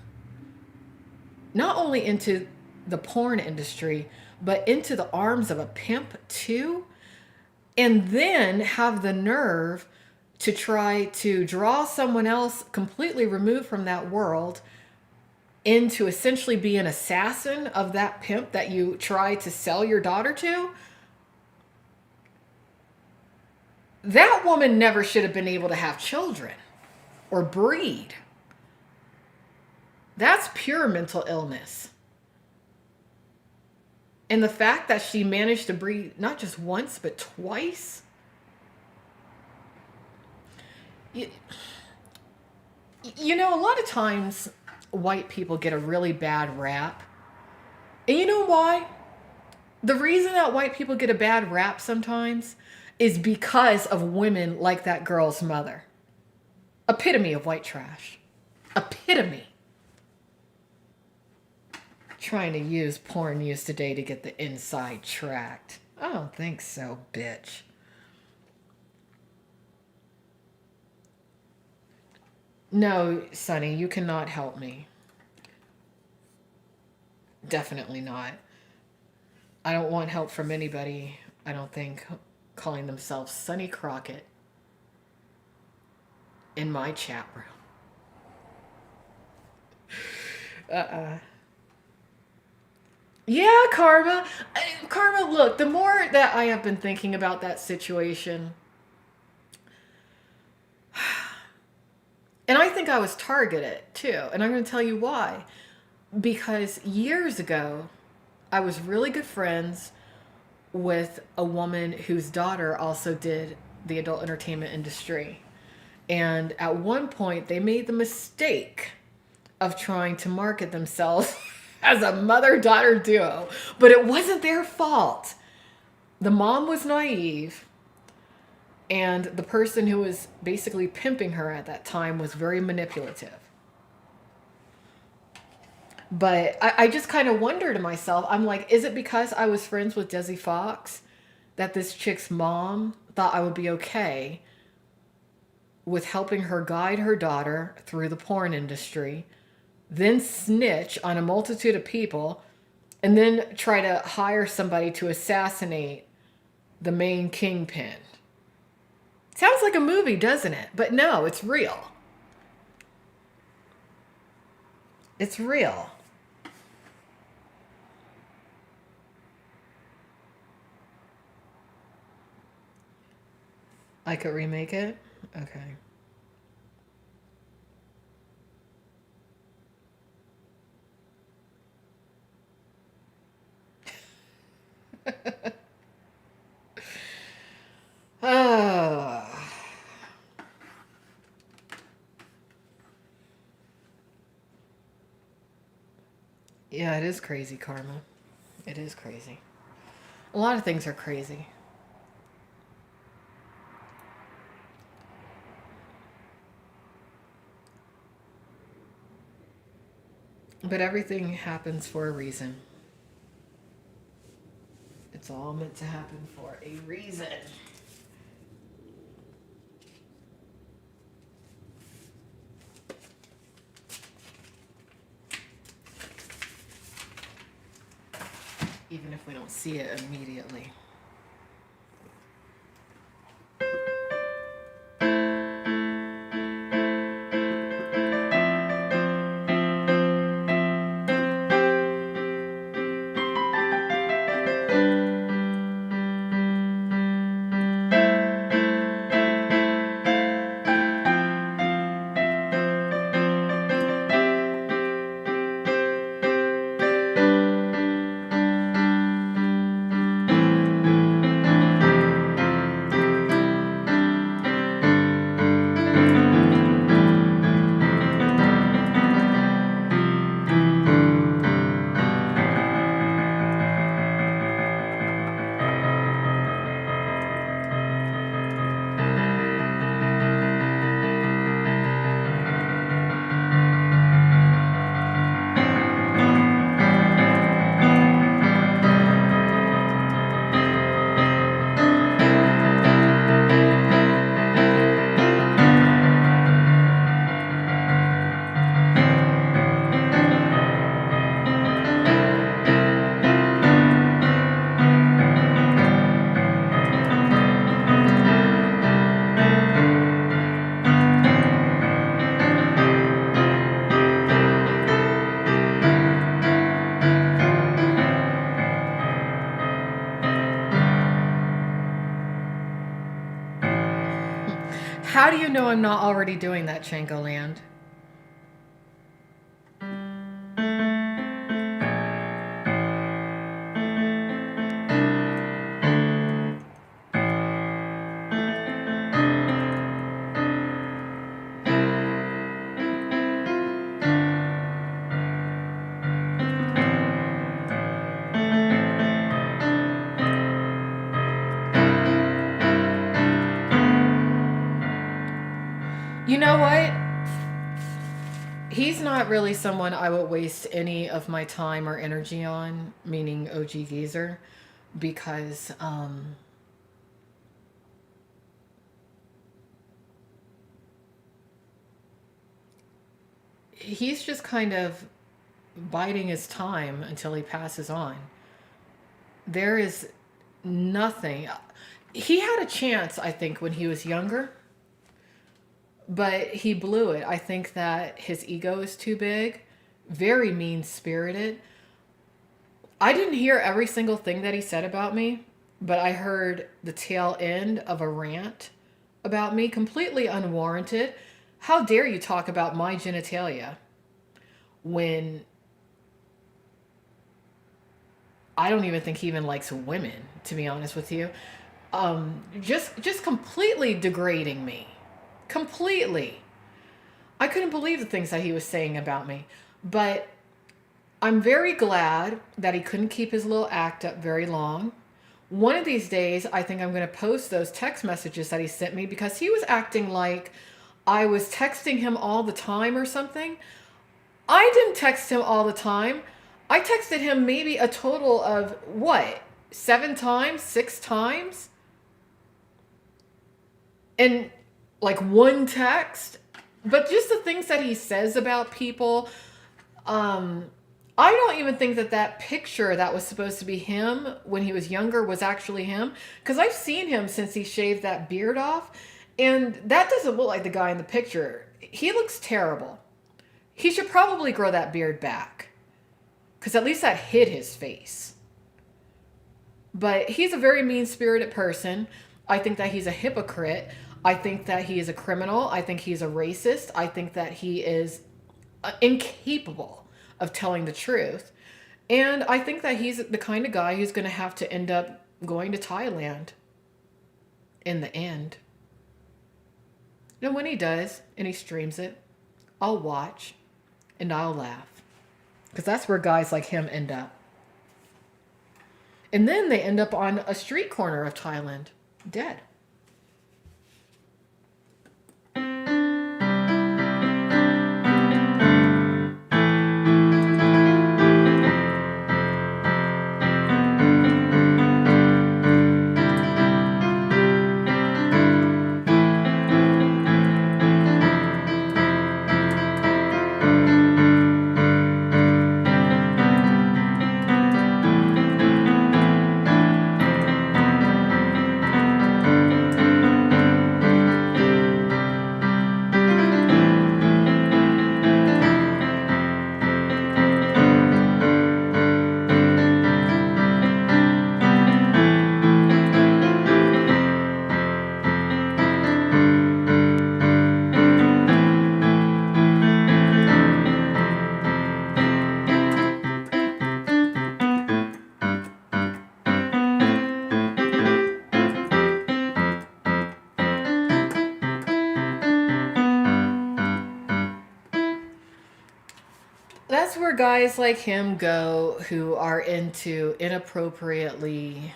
not only into the porn industry, but into the arms of a pimp too, and then have the nerve to try to draw someone else completely removed from that world into essentially be an assassin of that pimp that you try to sell your daughter to, that woman never should have been able to have children or breed. That's pure mental illness. And the fact that she managed to breed not just once, but twice. You know, a lot of times white people get a really bad rap. And you know why? The reason that white people get a bad rap sometimes is because of women like that girl's mother. Epitome of white trash. Epitome. Trying to use porn news today to get the inside tracked. I don't think so, bitch. No, Sonny, you cannot help me. Definitely not. I don't want help from anybody, I don't think, calling themselves Sonny Crockett in my chat room. Yeah, Karma. Karma, look, the more that I have been thinking about that situation, and I think I was targeted too, and I'm going to tell you why. Because years ago, I was really good friends with a woman whose daughter also did the adult entertainment industry. And at one point, they made the mistake of trying to market themselves as a mother-daughter duo. But it wasn't their fault. The mom was naive. And the person who was basically pimping her at that time was very manipulative. But I just kind of wonder to myself, I'm like, is it because I was friends with Desi Fox that this chick's mom thought I would be okay with helping her guide her daughter through the porn industry, then snitch on a multitude of people, and then try to hire somebody to assassinate the main kingpin? Sounds like a movie, doesn't it? But no, it's real. It's real. I could remake it? Okay. That is crazy karma. It is crazy. A lot of things are crazy. But everything happens for a reason. It's all meant to happen for a reason. Even if we don't see it immediately. How do you know I'm not already doing that, Chango Land? You know what? He's not really someone I would waste any of my time or energy on, meaning OG Geezer, because he's just kind of biding his time until he passes on. There is nothing. He had a chance, I think, when he was younger, but he blew it. I think that his ego is too big, very mean spirited. I didn't hear every single thing that he said about me, but I heard the tail end of a rant about me, completely unwarranted. How dare you talk about my genitalia when I don't even think he even likes women, to be honest with you. Just completely degrading me. Completely. I couldn't believe the things that he was saying about me. But I'm very glad that he couldn't keep his little act up very long. One of these days, I think I'm going to post those text messages that he sent me because he was acting like I was texting him all the time or something. I didn't text him all the time. I texted him maybe a total of what? 7 times? 6 times? And like one text? But just the things that he says about people, I don't even think that that picture that was supposed to be him when he was younger was actually him. Because I've seen him since he shaved that beard off. And that doesn't look like the guy in the picture. He looks terrible. He should probably grow that beard back. Because at least that hid his face. But he's a very mean-spirited person. I think that he's a hypocrite. I think that he is a criminal. I think he's a racist. I think that he is incapable of telling the truth. And I think that he's the kind of guy who's going to have to end up going to Thailand in the end. And when he does, and he streams it, I'll watch and I'll laugh. Because that's where guys like him end up. And then they end up on a street corner of Thailand, dead. That's where guys like him go who are into inappropriately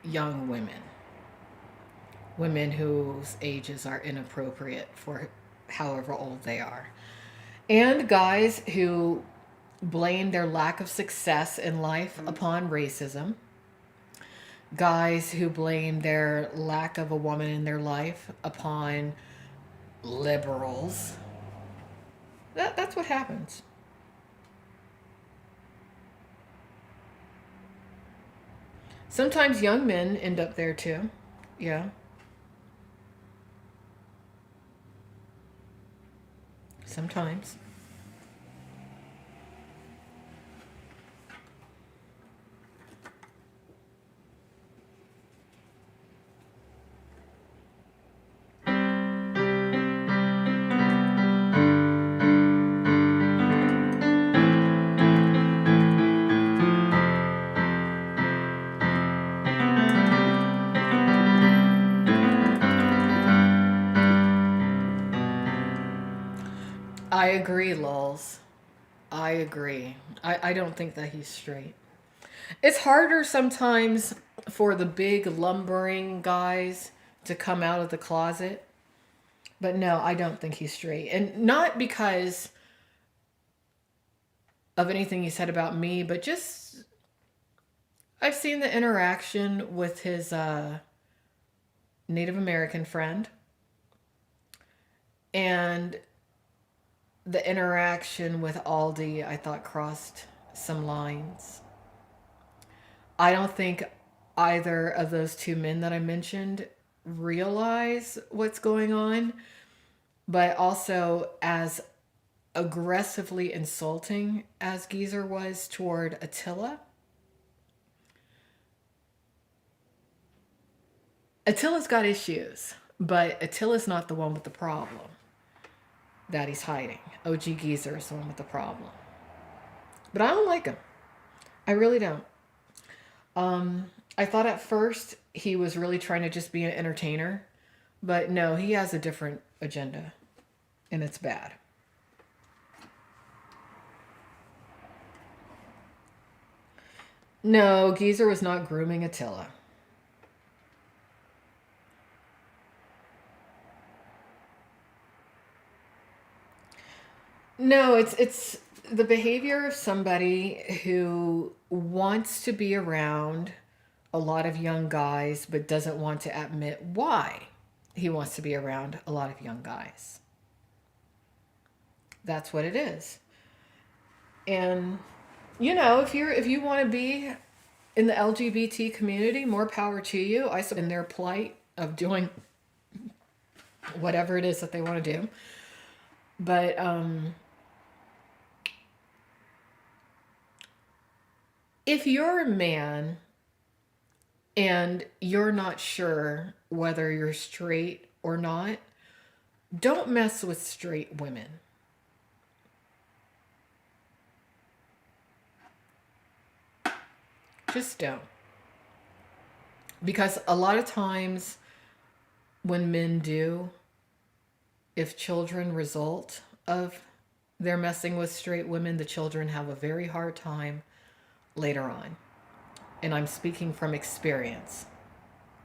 young women. Women whose ages are inappropriate for however old they are. And guys who blame their lack of success in life upon racism. Guys who blame their lack of a woman in their life upon liberals. That's what happens. Sometimes young men end up there too. Yeah, sometimes. I agree, Lulz. I agree. I don't think that he's straight. It's harder sometimes for the big lumbering guys to come out of the closet. But no, I don't think he's straight. And not because of anything he said about me, but just I've seen the interaction with his Native American friend and the interaction with Aldi, I thought crossed some lines. I don't think either of those two men that I mentioned realize what's going on, but also as aggressively insulting as Geezer was toward Attila. Attila's got issues, but Attila's not the one with the problem that he's hiding. OG Geezer is the one with the problem. But I don't like him. I really don't. I thought at first he was really trying to just be an entertainer, but no, he has a different agenda, and it's bad. No, Geezer was not grooming Attila. No, it's the behavior of somebody who wants to be around a lot of young guys but doesn't want to admit why he wants to be around a lot of young guys. That's what it is. And if you want to be in the LGBT community, more power to you. I support in their plight of doing whatever it is that they want to do. But if you're a man and you're not sure whether you're straight or not, don't mess with straight women. Just don't. Because a lot of times when men do, if children result of they're messing with straight women, the children have a very hard time later on. And I'm speaking from experience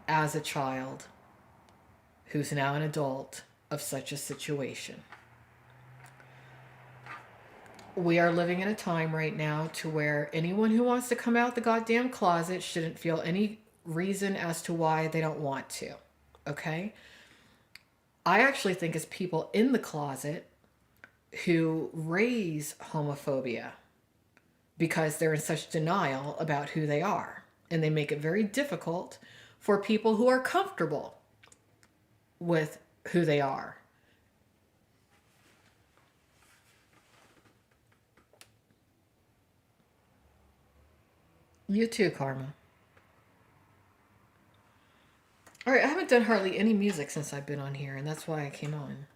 as a child who's now an adult of such a situation. We are living in a time right now to where anyone who wants to come out the goddamn closet shouldn't feel any reason as to why they don't want to. Okay? I actually think it's people in the closet who raise homophobia because they're in such denial about who they are. And they make it very difficult for people who are comfortable with who they are. You too, Karma. All right, I haven't done hardly any music since I've been on here, and that's why I came on.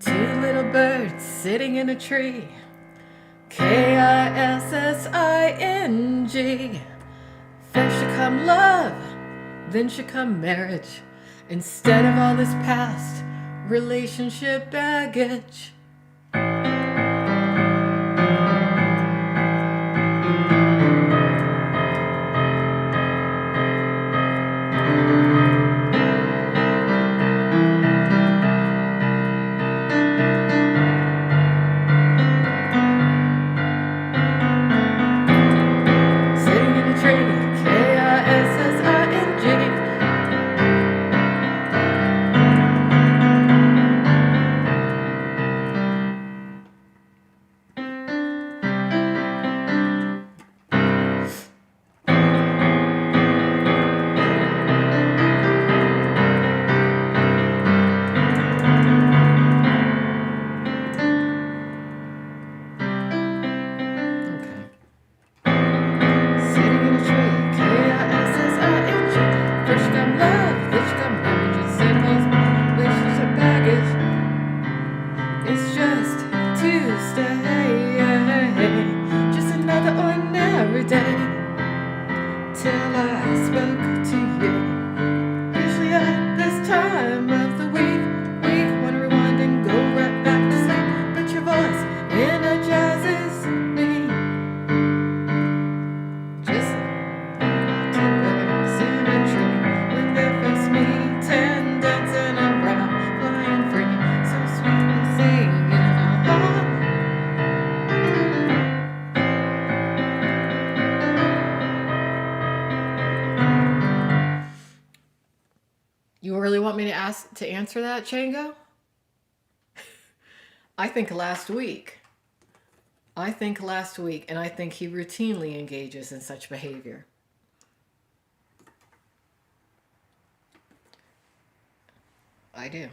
Two little birds sitting in a tree. Kissing. First should come love, then should come marriage, instead of all this past relationship baggage. You really want me to answer that, Chango? I think last week, and I think he routinely engages in such behavior. I do.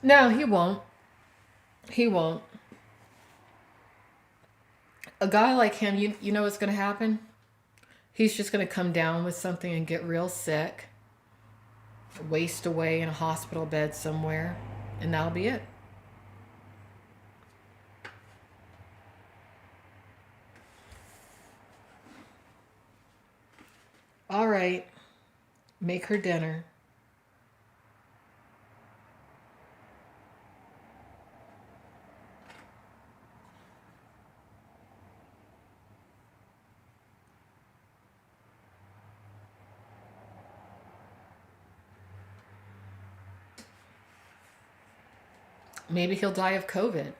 No, he won't. He won't. A guy like him, you know what's going to happen? He's just going to come down with something and get real sick, waste away in a hospital bed somewhere, and that'll be it. All right. Make her dinner. Maybe he'll die of COVID.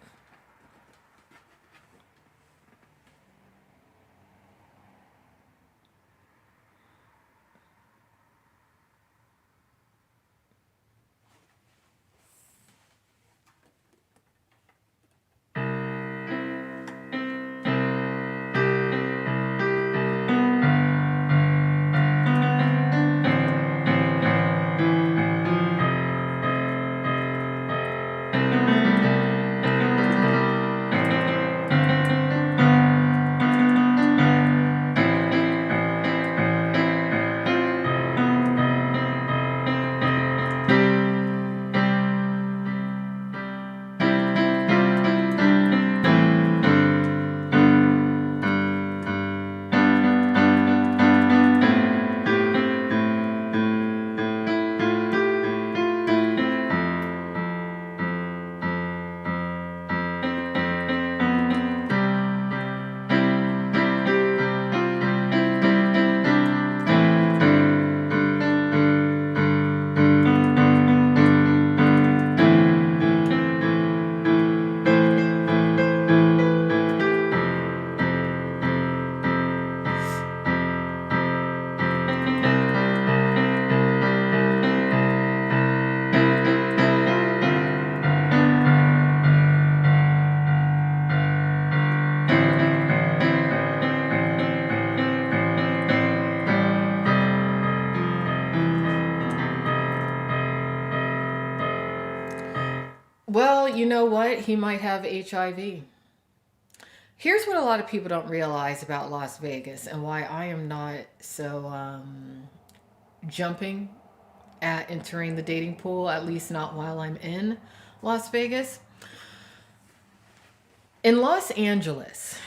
what? He might have HIV. Here's what a lot of people don't realize about Las Vegas and why I am not so jumping at entering the dating pool, at least not while I'm in Las Vegas. In Los Angeles,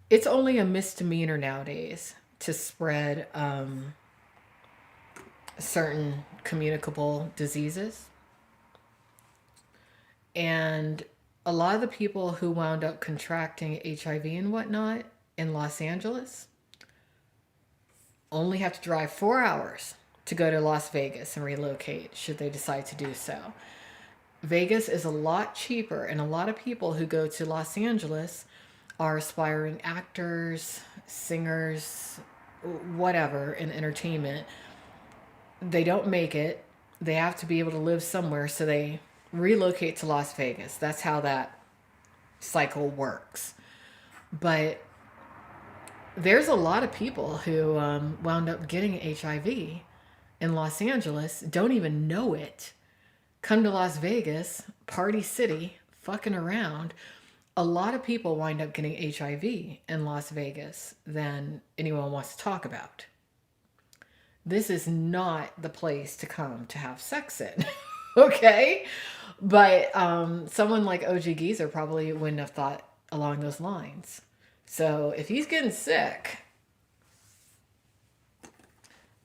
it's only a misdemeanor nowadays to spread certain communicable diseases. And a lot of the people who wound up contracting HIV and whatnot in Los Angeles only have to drive 4 hours to go to Las Vegas and relocate should they decide to do so. Vegas is a lot cheaper, and a lot of people who go to Los Angeles are aspiring actors, singers, whatever in entertainment. They don't make it. They have to be able to live somewhere, so they relocate to Las Vegas. That's how that cycle works. But there's a lot of people who wound up getting HIV in Los Angeles, don't even know it, come to Las Vegas, party city, fucking around. A lot of people wind up getting HIV in Las Vegas than anyone wants to talk about. This is not the place to come to have sex in. Okay? But someone like OG Geezer probably wouldn't have thought along those lines. So if he's getting sick,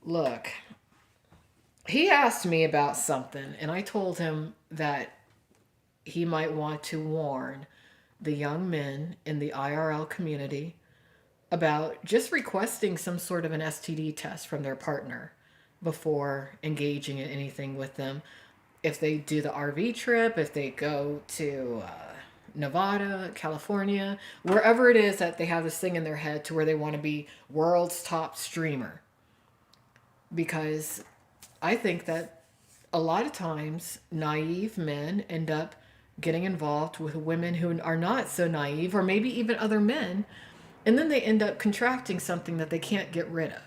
look, he asked me about something, and I told him that he might want to warn the young men in the IRL community about just requesting some sort of an STD test from their partner before engaging in anything with them. If they do the RV trip, if they go to Nevada, California, wherever it is that they have this thing in their head to where they want to be world's top streamer. Because I think that a lot of times naive men end up getting involved with women who are not so naive, or maybe even other men, and then they end up contracting something that they can't get rid of.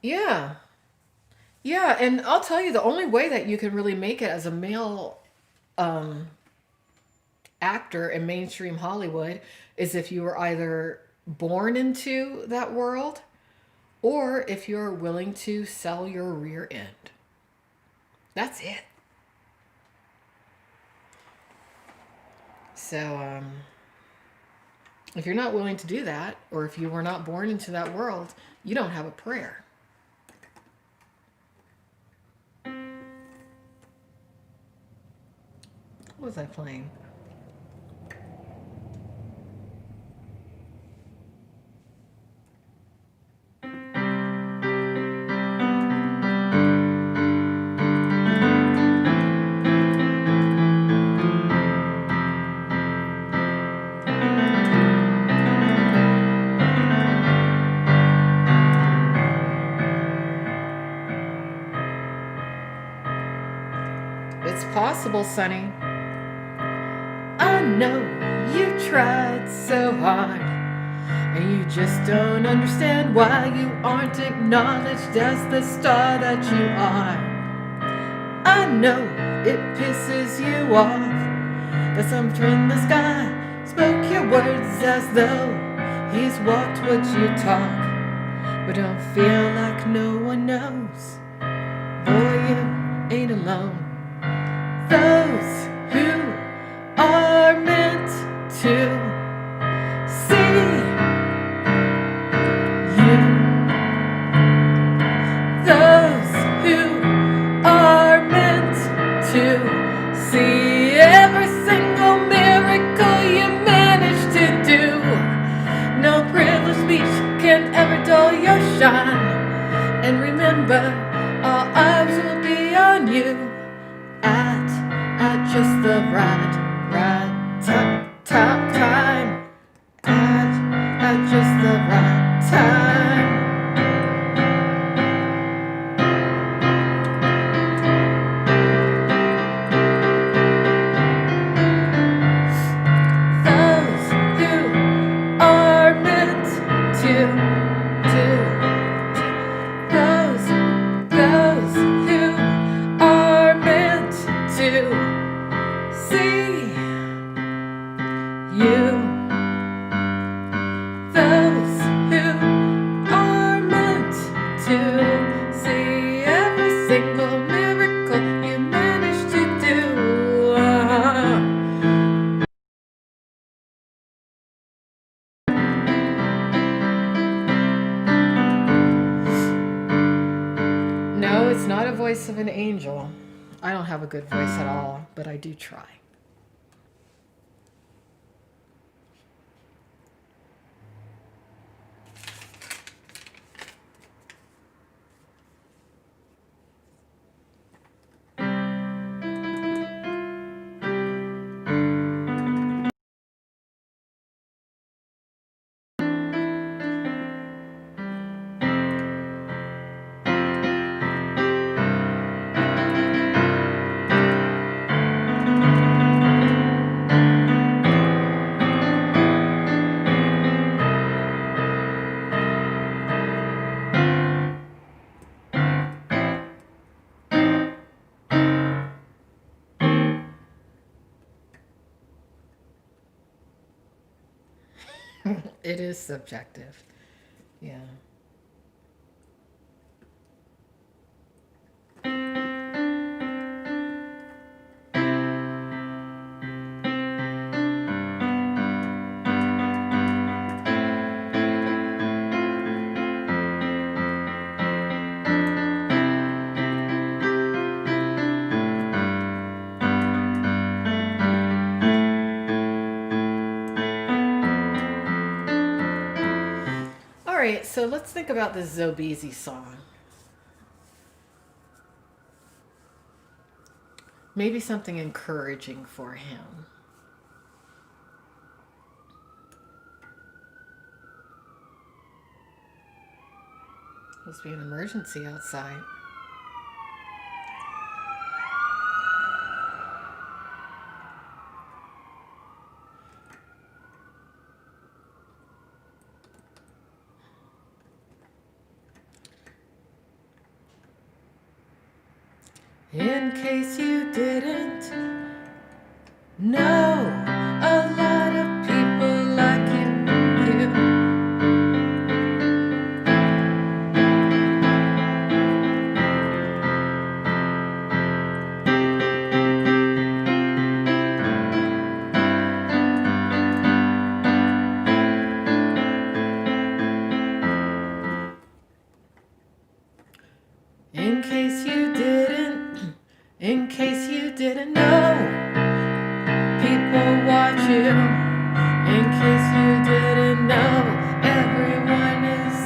Yeah. Yeah, and I'll tell you, the only way that you can really make it as a male actor in mainstream Hollywood is if you were either born into that world or if you're willing to sell your rear end. That's it. So, if you're not willing to do that, or if you were not born into that world, you don't have a prayer. What was I playing? It's possible, Sonny. I know you tried so hard, and you just don't understand why you aren't acknowledged as the star that you are. I know it pisses you off that some friend in the sky spoke your words as though he's walked what you talk, but don't feel like no one knows. Boy, you ain't alone. Those who are meant to see you, those who are meant to see every single miracle you manage to do. No privileged speech can ever dull your shine, and remember, all eyes will be on you at just the right time, at just the right time. Those who are meant to a voice of an angel. I don't have a good voice at all, but I do try. It is subjective. Yeah. All right, so let's think about this Zobezi song. Maybe something encouraging for him. Must be an emergency outside. In case you didn't know, a lot of people like you. In case you didn't know, people watch you. In case you didn't know, everyone is.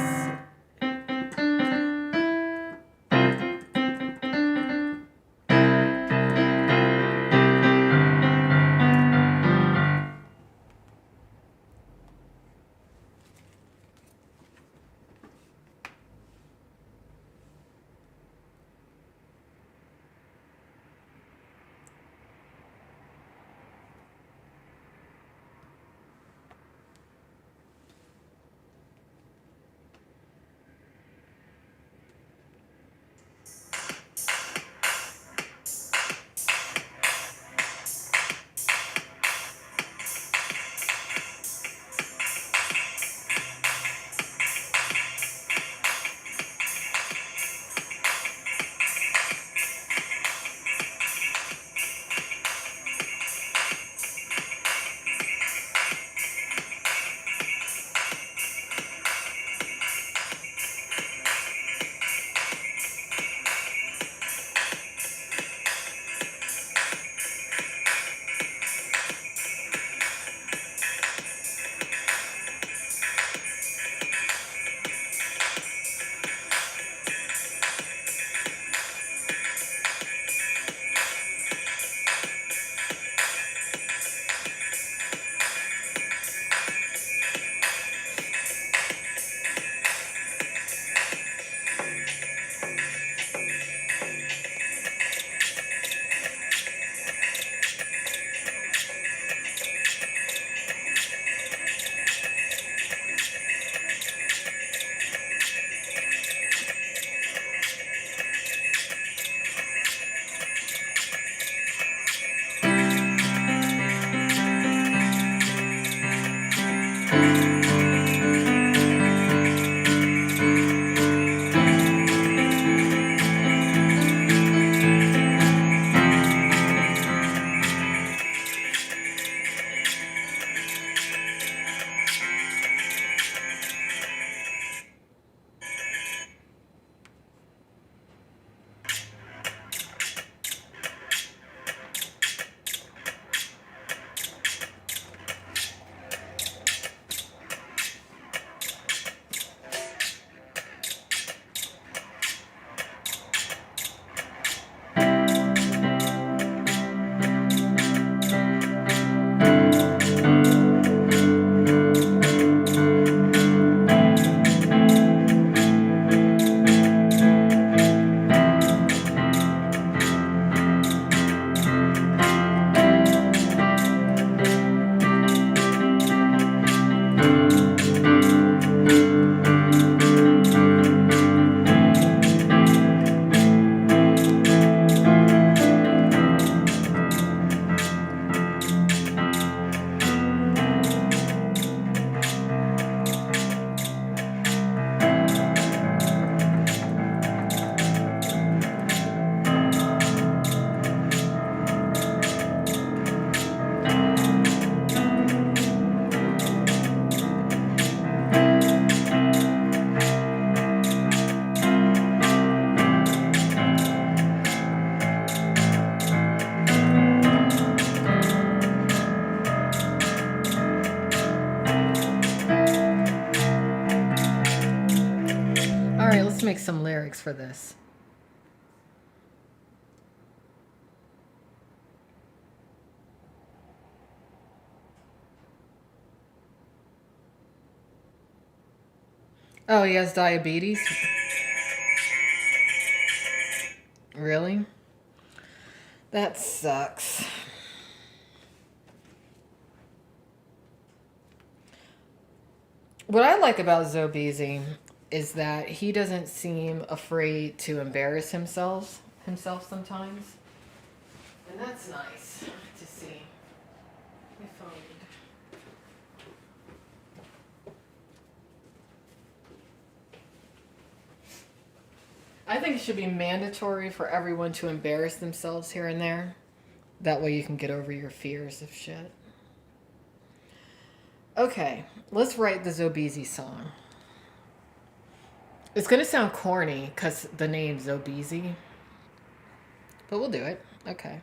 let's make some lyrics for this. Oh, he has diabetes? Really? That sucks. What I like about Zobeezy is that he doesn't seem afraid to embarrass himself sometimes. And that's nice to see. I find. I think it should be mandatory for everyone to embarrass themselves here and there. That way you can get over your fears of shit. Okay, let's write the Zobeezy song. It's gonna sound corny because the name Zobeezy, but we'll do it. Okay.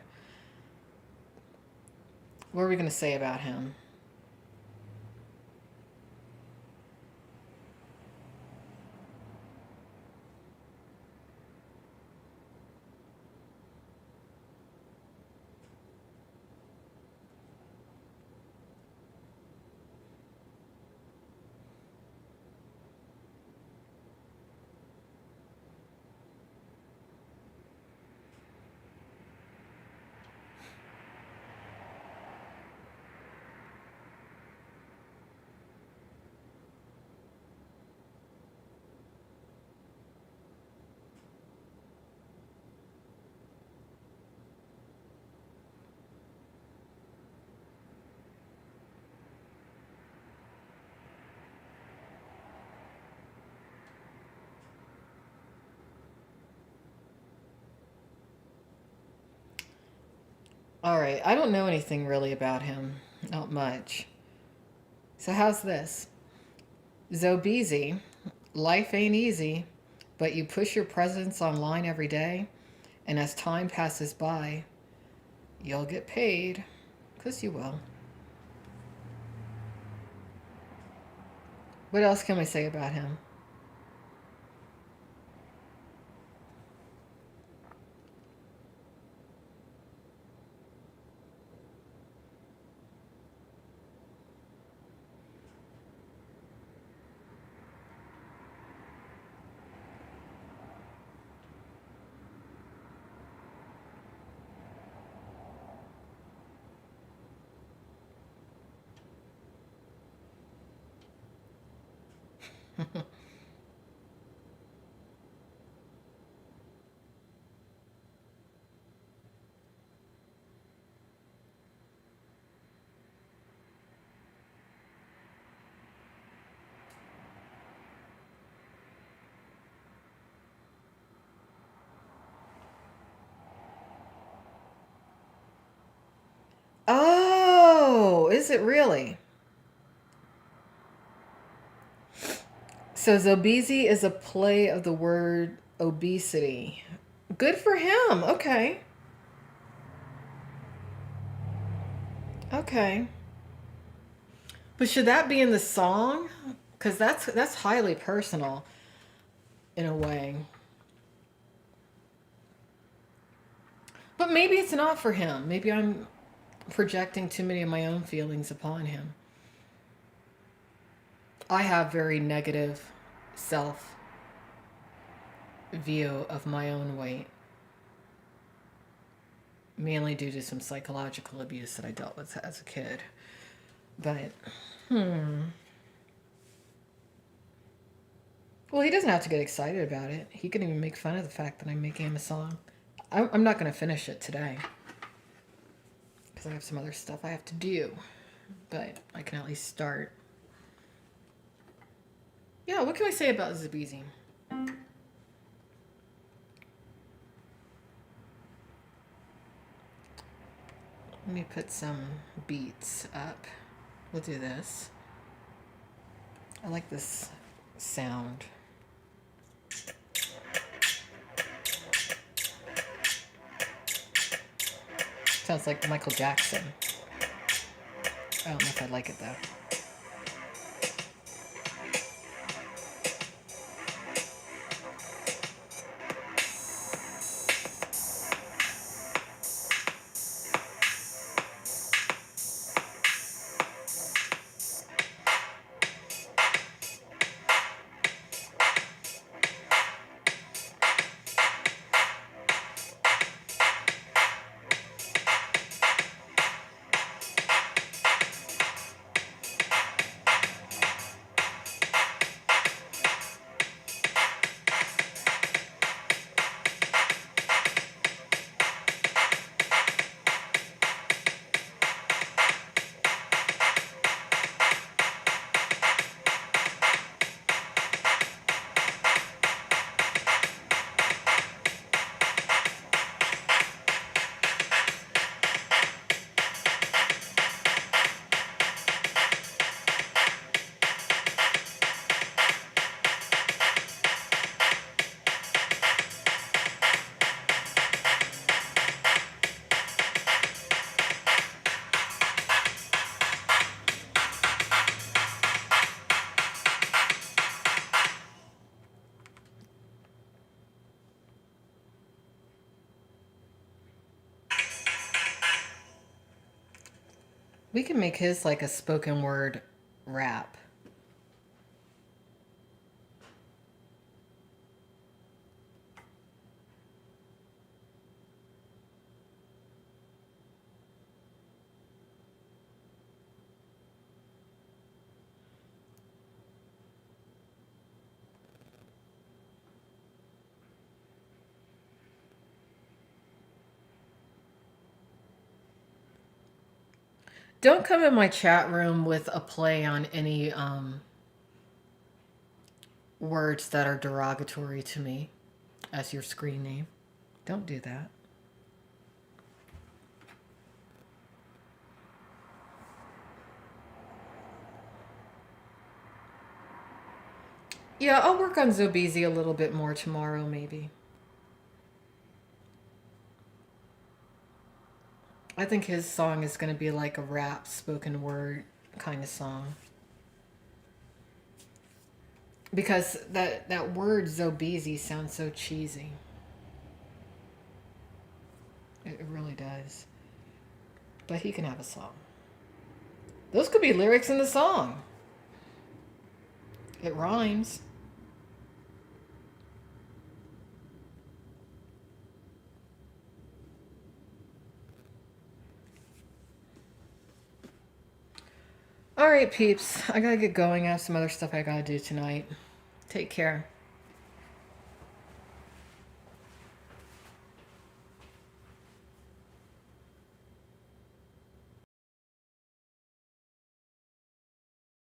What are we gonna say about him? All right, I don't know anything really about him. Not much. So how's this? Zobeezy, life ain't easy, but you push your presence online every day, and as time passes by, you'll get paid. 'Cause you will. What else can we say about him? Oh, is it really? So Zobeezy is a play of the word obesity. Good for him. Okay. Okay. But should that be in the song? Because that's highly personal in a way. But maybe it's not for him. Maybe I'm projecting too many of my own feelings upon him. I have very negative self view of my own weight, mainly due to some psychological abuse that I dealt with as a kid. But, well, he doesn't have to get excited about it. He can even make fun of the fact that I'm making him a song. I'm not going to finish it today because I have some other stuff I have to do, but I can at least start. Yeah, what can we say about Zobeezy? Let me put some beats up. We'll do this. I like this sound. Sounds like Michael Jackson. I don't know if I like it though. We can make his like a spoken word rap. Don't come in my chat room with a play on any words that are derogatory to me as your screen name. Don't do that. Yeah, I'll work on Zobeezy a little bit more tomorrow, maybe. I think his song is going to be like a rap, spoken word kind of song. Because that word Zobeezy sounds so cheesy. It really does. But he can have a song. Those could be lyrics in the song. It rhymes. All right, peeps. I gotta get going. I have some other stuff I gotta do tonight. Take care.